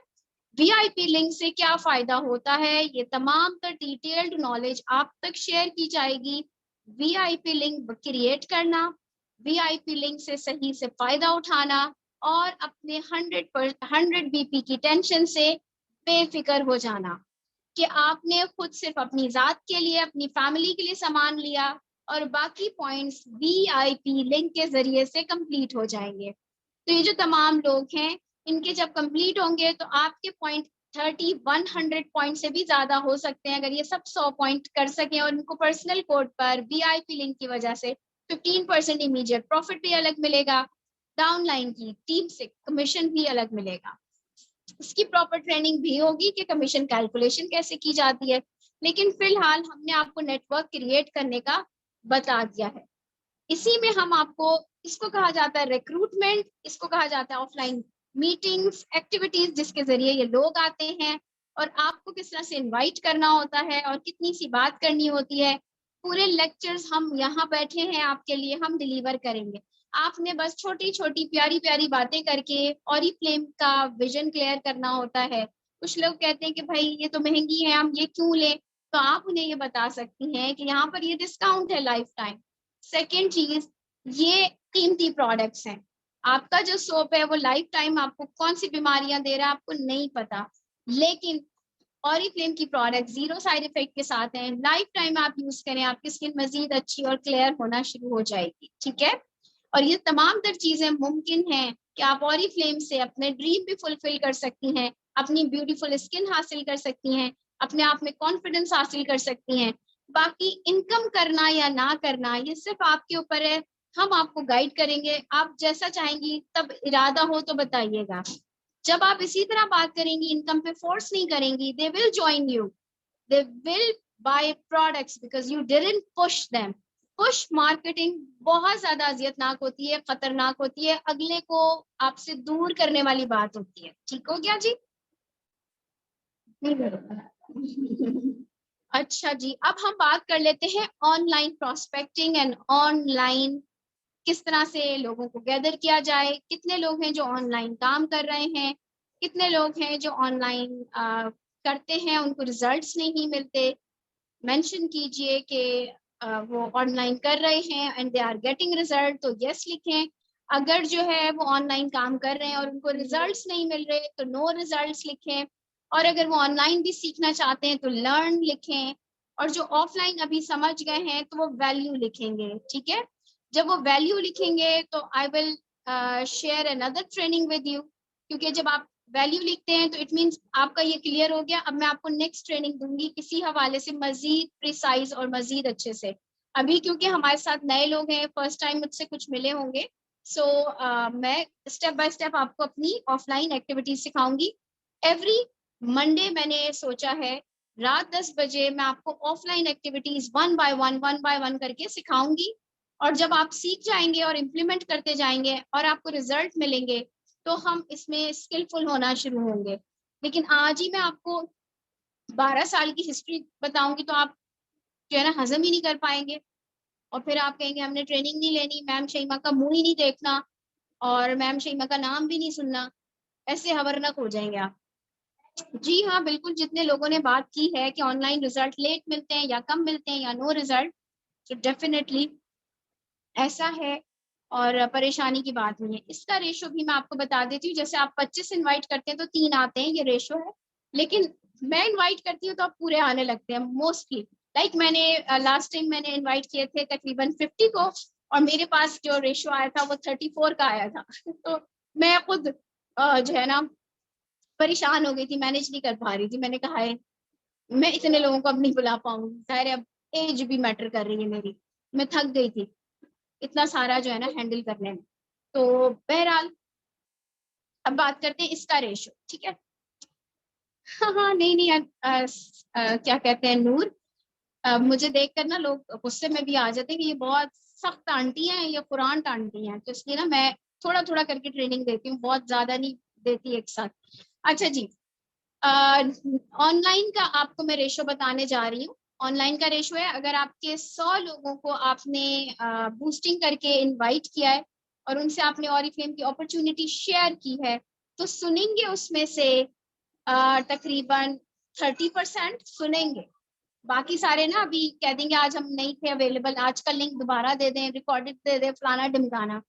VIP लिंक से क्या फायदा होता है, ये तमाम तर डिटेल्ड नॉलेज आप तक शेयर की जाएगी। VIP लिंक क्रिएट करना, VIP लिंक से सही से फायदा उठाना और अपने 100 BP की टेंशन से बेफिक्र हो जाना कि आपने खुद सिर्फ अपनी जात के लिए, अपनी फैमिली के लिए सामान लिया और बाकी पॉइंट्स VIP लिंक के जरिए से कंप्लीट हो जाएंगे। तो ये जो तमाम लोग हैं इनके जब कंप्लीट होंगे तो आपके पॉइंट 30-100 पॉइंट से भी ज्यादा हो सकते हैं। अगर ये सब 100 पॉइंट कर सकें और इनको पर्सनल कोड पर VIP लिंक की वजह से 15% इमीडिएट प्रॉफिट भी अलग मिलेगा, डाउनलाइन की टीम से कमीशन भी अलग मिलेगा। इसकी प्रॉपर ट्रेनिंग भी होगी कि कमीशन कैलकुलेशन कैसे की जाती है, लेकिन फिलहाल हमने आपको नेटवर्क क्रिएट करने का बता दिया है। इसी में हम आपको, इसको कहा जाता है रिक्रूटमेंट, इसको कहा जाता है ऑफलाइन मीटिंग्स एक्टिविटीज, जिसके जरिए ये लोग आते हैं और आपको किस तरह से इनवाइट करना होता है और कितनी सी बात करनी होती है। पूरे लेक्चर्स हम यहाँ बैठे हैं आपके लिए, हम डिलीवर करेंगे। आपने बस छोटी छोटी प्यारी प्यारी बातें करके ऑरिफ्लेम का विजन क्लियर करना होता है। कुछ लोग कहते हैं कि भाई ये तो महंगी है, हम ये क्यों लें, तो आप उन्हें ये बता सकती हैं कि यहाँ पर ये डिस्काउंट है लाइफ टाइम। सेकेंड चीज, ये कीमती प्रोडक्ट्स हैं। आपका जो सोप है वो लाइफ टाइम आपको कौन सी बीमारियां दे रहा है आपको नहीं पता, लेकिन ऑरिफ्लेम की प्रोडक्ट जीरो साइड इफेक्ट के साथ हैं, लाइफ टाइम आप यूज करें, आपकी स्किन मजीद अच्छी और क्लियर होना शुरू हो जाएगी। ठीक है, और ये तमाम तर चीजें मुमकिन हैं कि आप ऑरिफ्लेम से अपने ड्रीम भी फुलफिल कर सकती हैं, अपनी ब्यूटीफुल स्किन हासिल कर सकती हैं, अपने आप में कॉन्फिडेंस हासिल कर सकती हैं। बाकी इनकम करना या ना करना ये सिर्फ आपके ऊपर है, हम आपको गाइड करेंगे, आप जैसा चाहेंगी, तब इरादा हो तो बताइएगा। जब आप इसी तरह बात करेंगी, इनकम पे फोर्स नहीं करेंगी, they will join you, they will buy products because you didn't push them. Push marketing बहुत ज्यादा अजियतनाक होती है, खतरनाक होती है, अगले को आपसे दूर करने वाली बात होती है। ठीक हो गया जी? अच्छा जी, अब हम बात कर लेते हैं ऑनलाइन प्रोस्पेक्टिंग एंड ऑनलाइन किस तरह से लोगों को गैदर किया जाए, कितने लोग हैं जो ऑनलाइन काम कर रहे हैं, कितने लोग हैं जो ऑनलाइन करते हैं उनको रिजल्ट्स नहीं मिलते। मेंशन कीजिए कि वो ऑनलाइन कर रहे हैं and they are getting result, तो यस लिखें। अगर जो है वो ऑनलाइन काम कर रहे हैं और उनको रिजल्ट्स नहीं मिल रहे तो नो रिजल्ट्स लिखें। और अगर वो ऑनलाइन भी सीखना चाहते हैं तो लर्न लिखें। और जो ऑफलाइन अभी समझ गए हैं तो वो वैल्यू लिखेंगे। ठीक है, जब वो वैल्यू लिखेंगे तो I will share another training with you, क्योंकि जब आप वैल्यू लिखते हैं तो इट मीन्स आपका ये क्लियर हो गया। अब मैं आपको नेक्स्ट ट्रेनिंग दूंगी किसी हवाले से मजीद प्रिसाइज और मजीद अच्छे से। अभी क्योंकि हमारे साथ नए लोग हैं, फर्स्ट टाइम मुझसे कुछ मिले होंगे, सो मैं स्टेप बाय स्टेप आपको अपनी ऑफलाइन एक्टिविटीज सिखाऊंगी। एवरी मंडे मैंने सोचा है रात 10 बजे मैं आपको offline activities one by one करके सिखाऊंगी। और जब आप सीख जाएंगे और इम्प्लीमेंट करते जाएंगे और आपको रिजल्ट मिलेंगे तो हम इसमें स्किलफुल होना शुरू होंगे। लेकिन आज ही मैं आपको 12 साल की हिस्ट्री बताऊंगी तो आप जो है ना हजम ही नहीं कर पाएंगे, और फिर आप कहेंगे हमने ट्रेनिंग नहीं लेनी, मैम शहीमा का मुंह ही नहीं देखना और मैम शहीमा का नाम भी नहीं सुनना, ऐसे हवरनक हो जाएंगे आप। जी हाँ बिल्कुल, जितने लोगों ने बात की है कि ऑनलाइन रिजल्ट लेट मिलते हैं या कम मिलते हैं या नो रिजल्ट, तो डेफिनेटली ऐसा है और परेशानी की बात नहीं है। इसका रेशो भी मैं आपको बता देती हूँ, जैसे आप 25 इनवाइट करते हैं तो 3 आते हैं, ये रेशो है। लेकिन मैं इनवाइट करती हूँ तो अब पूरे आने लगते हैं मोस्टली। लाइक मैंने लास्ट टाइम मैंने इनवाइट किए थे तकरीबन 50 को और मेरे पास जो रेशो आया था वो 34 का आया था तो मैं खुद जो है ना परेशान हो गई थी, मैनेज नहीं कर पा रही थी। मैंने कहा है मैं इतने लोगों को अब नहीं बुला पाऊंगी, सारे अब एज भी मैटर कर रही है मेरी, मैं थक गई थी इतना सारा जो है ना हैंडल करने में। तो बहरहाल अब बात करते हैं इसका रेशो, ठीक है। हाँ हाँ नहीं नहीं क्या कहते हैं नूर, मुझे देखकर ना लोग गुस्से में भी आ जाते हैं कि ये बहुत सख्त आंटी हैं, ये कुरान आंटी हैं, तो इसलिए ना मैं थोड़ा थोड़ा करके ट्रेनिंग देती हूँ, बहुत ज्यादा नहीं देती एक साथ। अच्छा जी, ऑनलाइन का आपको मैं रेशो बताने जा रही हूँ। ऑनलाइन का रेशो है, अगर आपके 100 लोगों को आपने बूस्टिंग करके इनवाइट किया है और उनसे आपने ऑरिफ्लेम की अपॉर्चुनिटी शेयर की है, तो सुनेंगे उसमें से तकरीबन 30% सुनेंगे। बाकी सारे ना अभी कह देंगे आज हम नहीं थे अवेलेबल, आज का लिंक दोबारा दे दें, रिकॉर्डेड दे दें, फलाना ढिमकाना।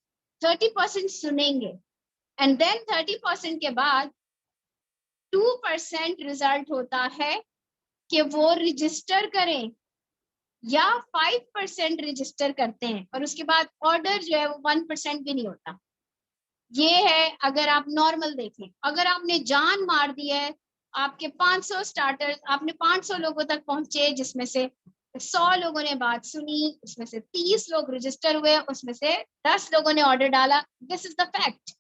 30% सुनेंगे एंड देन 30% के बाद 2% रिजल्ट होता है कि वो रजिस्टर करें या 5% रजिस्टर करते हैं, और उसके बाद ऑर्डर जो है वो 1% भी नहीं होता। ये है अगर आप नॉर्मल देखें। अगर आपने जान मार दी है, आपके 500 स्टार्टर्स, आपने 500 लोगों तक पहुंचे जिसमें से 100 लोगों ने बात सुनी, उसमें से 30 लोग रजिस्टर हुए, उसमें से 10 लोगों ने ऑर्डर डाला, दिस इज द फैक्ट।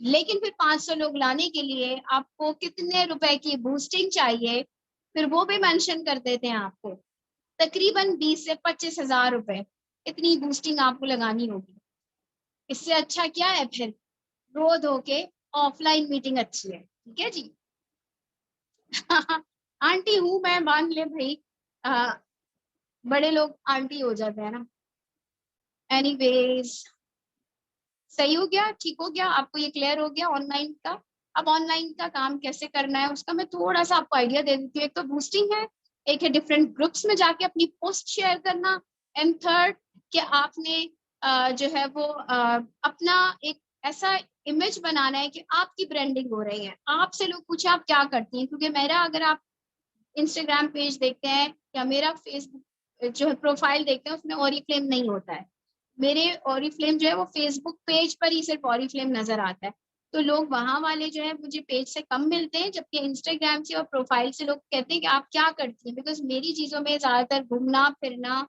लेकिन फिर 500 लोग लाने के लिए आपको कितने रुपए की बूस्टिंग चाहिए, फिर वो भी मेंशन कर देते हैं आपको। तकरीबन 20 से 25 हजार रुपए इतनी बूस्टिंग आपको लगानी होगी। इससे अच्छा क्या है फिर, रो धो के ऑफलाइन मीटिंग अच्छी है, ठीक है जी। आंटी हूं मैं, मान ले भाई, आ, बड़े लोग आंटी हो जाते हैं ना। एनीवेज, सही हो गया, ठीक हो गया, आपको ये क्लियर हो गया ऑनलाइन का। अब ऑनलाइन का काम कैसे करना है उसका मैं थोड़ा सा आपको आइडिया दे देती हूँ। एक तो बूस्टिंग है, एक है डिफरेंट ग्रुप्स में जाके अपनी पोस्ट शेयर करना, एंड थर्ड कि आपने जो है वो अपना एक ऐसा इमेज बनाना है कि आपकी ब्रांडिंग हो रही है, आपसे लोग पूछे आप क्या करती हैं। क्योंकि मेरा अगर आप इंस्टाग्राम पेज देखते हैं या मेरा फेसबुक जो है प्रोफाइल देखते हैं उसमें ऑरिफ्लेम नहीं होता है। मेरे ऑरिफ्लेम जो है वो फेसबुक पेज पर ही सिर्फ ऑरिफ्लेम नजर आता है, तो लोग वहां वाले जो है मुझे पेज से कम मिलते हैं, जबकि इंस्टाग्राम से और प्रोफाइल से लोग कहते हैं कि आप क्या करती हैं। बिकॉज मेरी चीजों में ज्यादातर घूमना फिरना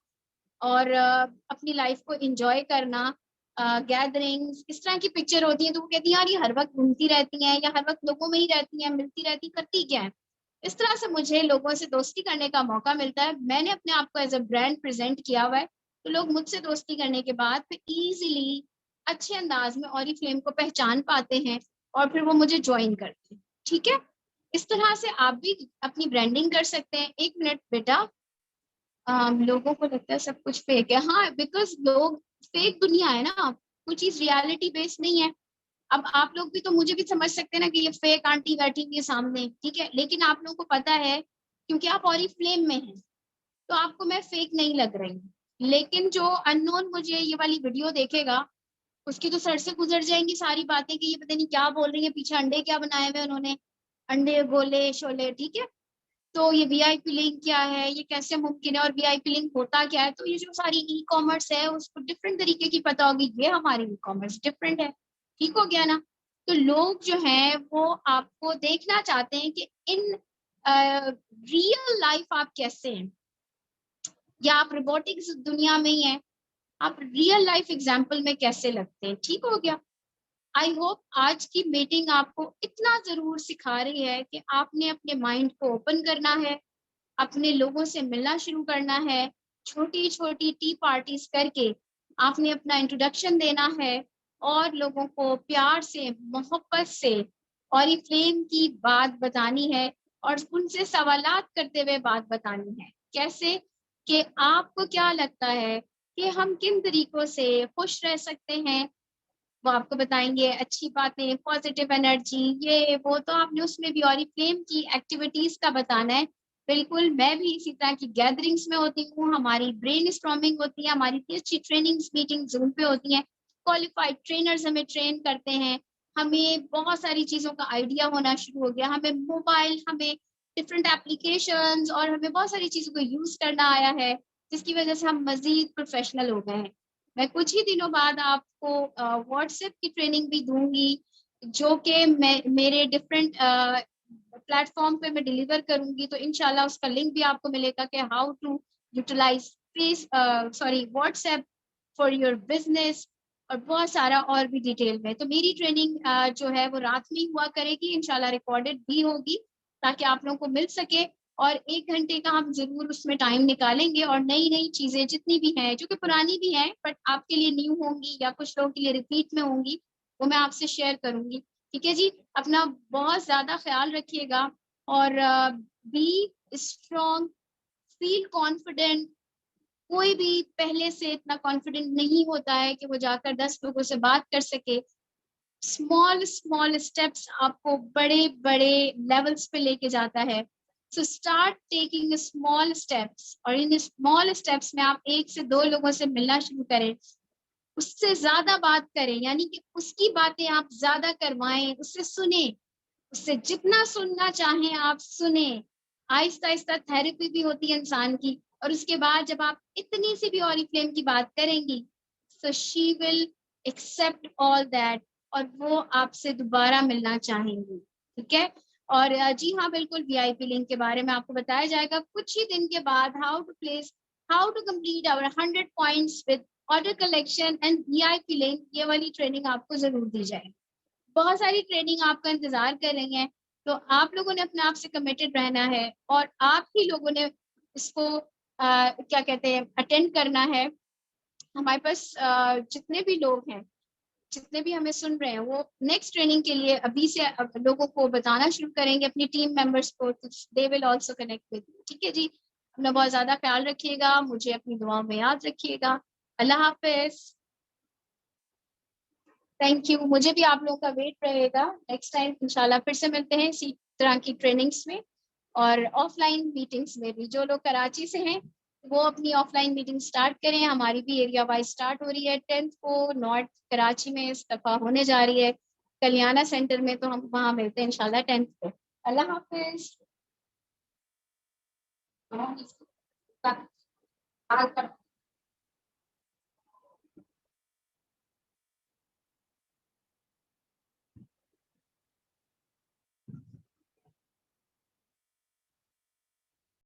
और अपनी लाइफ को एंजॉय करना, गैदरिंग्स इस तरह की पिक्चर होती है, तो वो कहती है यार ये हर वक्त घूमती रहती हैं या हर वक्त लोगों में ही रहती हैं, मिलती रहती करती क्या है। इस तरह से मुझे लोगों से दोस्ती करने का मौका मिलता है, मैंने अपने आप को एज अ ब्रांड प्रेजेंट किया हुआ है, तो लोग मुझसे दोस्ती करने के बाद फिर इजीली अच्छे अंदाज में ऑरिफ्लेम को पहचान पाते हैं और फिर वो मुझे ज्वाइन करते हैं, ठीक है। इस तरह से आप भी अपनी ब्रांडिंग कर सकते हैं। एक मिनट बेटा, लोगों को लगता है सब कुछ फेक है, हाँ बिकॉज लोग, फेक दुनिया है ना, कुछ चीज रियलिटी बेस्ड नहीं है। अब आप लोग भी तो मुझे भी समझ सकते हैं ना कि ये फेक आंटी बैठी हुई है सामने, ठीक है, लेकिन आप लोगों को पता है क्योंकि आप ऑरिफ्लेम में हैं तो आपको मैं फेक नहीं लग रही हूँ। लेकिन जो अननोन मुझे ये वाली वीडियो देखेगा उसकी तो सर से गुजर जाएंगी सारी बातें कि ये पता नहीं क्या बोल रही है, पीछे अंडे क्या बनाए हुए उन्होंने, अंडे गोले शोले, ठीक है। तो ये वीआईपी लिंक क्या है, ये कैसे मुमकिन है, और वीआईपी लिंक होता क्या है, तो ये जो सारी ई कॉमर्स है उसको डिफरेंट तरीके की पता होगी, ये हमारी ई कॉमर्स डिफरेंट है, ठीक हो गया ना। तो लोग जो हैं वो आपको देखना चाहते हैं कि इन रियल लाइफ आप कैसे हैं, या आप रोबोटिक्स दुनिया में ही हैं, आप रियल लाइफ एग्जाम्पल में कैसे लगते हैं। ठीक हो गया। आई होप आज की मीटिंग आपको इतना जरूर सिखा रही है कि आपने अपने माइंड को ओपन करना है, अपने लोगों से मिलना शुरू करना है, छोटी छोटी टी पार्टीज करके आपने अपना इंट्रोडक्शन देना है और लोगों को प्यार से, मोहब्बत से ऑरिफ्लेम की बात बतानी है और उनसे सवालात करते हुए बात बतानी है। कैसे कि आपको क्या लगता है कि हम किन तरीकों से खुश रह सकते हैं, वो आपको बताएंगे। अच्छी बातें, पॉजिटिव एनर्जी, ये वो तो आपने उसमें भी ऑरिफ्लेम की एक्टिविटीज का बताना है। बिल्कुल, मैं भी इसी तरह की गैदरिंग्स में होती हूँ, हमारी ब्रेन स्टॉर्मिंग होती है, हमारी इतनी अच्छी ट्रेनिंग मीटिंग जूम पे होती हैं, क्वालिफाइड ट्रेनर्स हमें ट्रेन करते हैं, हमें बहुत सारी चीज़ों का आइडिया होना शुरू हो गया, हमें मोबाइल, हमें डिफरेंट एप्लीकेशंस और हमें बहुत सारी चीज़ों को यूज़ करना आया है, जिसकी वजह से हम मज़ीद प्रोफेशनल हो गए हैं। मैं कुछ ही दिनों बाद आपको व्हाट्सएप की ट्रेनिंग भी दूंगी, जो कि मैं मेरे डिफरेंट प्लेटफॉर्म पे मैं डिलीवर करूंगी, तो इंशाल्लाह उसका लिंक भी आपको मिलेगा कि how to utilize face WhatsApp for your business और बहुत सारा और भी डिटेल में। तो मेरी ट्रेनिंग जो है वो रात में ही हुआ करेगी, इंशाल्लाह रिकॉर्डेड भी होगी ताकि आप लोगों को मिल सके, और 1 घंटे का हम जरूर उसमें टाइम निकालेंगे और नई नई चीजें जितनी भी हैं, जो कि पुरानी भी हैं बट आपके लिए न्यू होंगी या कुछ लोगों के लिए रिपीट में होंगी, वो मैं आपसे शेयर करूंगी। ठीक है जी, अपना बहुत ज्यादा ख्याल रखिएगा और बी स्ट्रॉन्ग, फील कॉन्फिडेंट। कोई भी पहले से इतना कॉन्फिडेंट नहीं होता है कि वो जाकर 10 लोगों से बात कर सके। स्मॉल स्मॉल स्टेप्स आपको बड़े बड़े लेवल्स पे लेके जाता है। So start taking small steps, और इन स्मॉल स्टेप्स में आप 1 से 2 लोगों से मिलना शुरू करें, उससे ज्यादा बात करें, यानी कि उसकी बातें आप ज्यादा करवाएं, उससे सुने, उससे जितना सुनना चाहें आप सुने। आहिस्ता आहिस्ता थेरेपी भी होती है इंसान की, और उसके बाद जब आप इतनी सी भी ऑरिफ्लेम की बात करेंगी, so she will accept all that, और वो आपसे दोबारा मिलना चाहेंगी। ठीक है। और जी हाँ, बिल्कुल वीआईपी लिंक के बारे में आपको बताया जाएगा कुछ ही दिन के बाद। How to complete our 100 points with order collection and VIP link, ये वाली ट्रेनिंग आपको जरूर दी जाएगी। बहुत सारी ट्रेनिंग आपका इंतजार कर रही हैं, तो आप लोगों ने अपने आप से कमिटेड रहना है और आप ही लोगों ने इसको क्या कहते हैं, अटेंड करना है। हमारे पास जितने भी लोग हैं, जितने भी हमें सुन रहे हैं, वो नेक्स्ट ट्रेनिंग के लिए अभी से लोगों को बताना शुरू करेंगे, अपनी टीम मेंबर्स को, they will also connect with you. ठीक है जी, अपना बहुत ज्यादा ख्याल रखिएगा, मुझे अपनी दुआओं में याद रखिएगा। अल्लाह हाफिज। Thank you. मुझे भी आप लोगों का वेट रहेगा। नेक्स्ट टाइम इंशाल्लाह फिर से मिलते हैं इसी तरह की ट्रेनिंग्स में और ऑफलाइन मीटिंग्स में भी। जो लोग कराची से हैं वो अपनी ऑफलाइन मीटिंग स्टार्ट करें, हमारी भी एरिया वाइज स्टार्ट हो रही है। 10th को नॉर्थ कराची में इस दफा होने जा रही है, कल्याणा सेंटर में, तो हम वहाँ मिलते हैं इंशाल्लाह 10th को। अल्लाह हाफिज।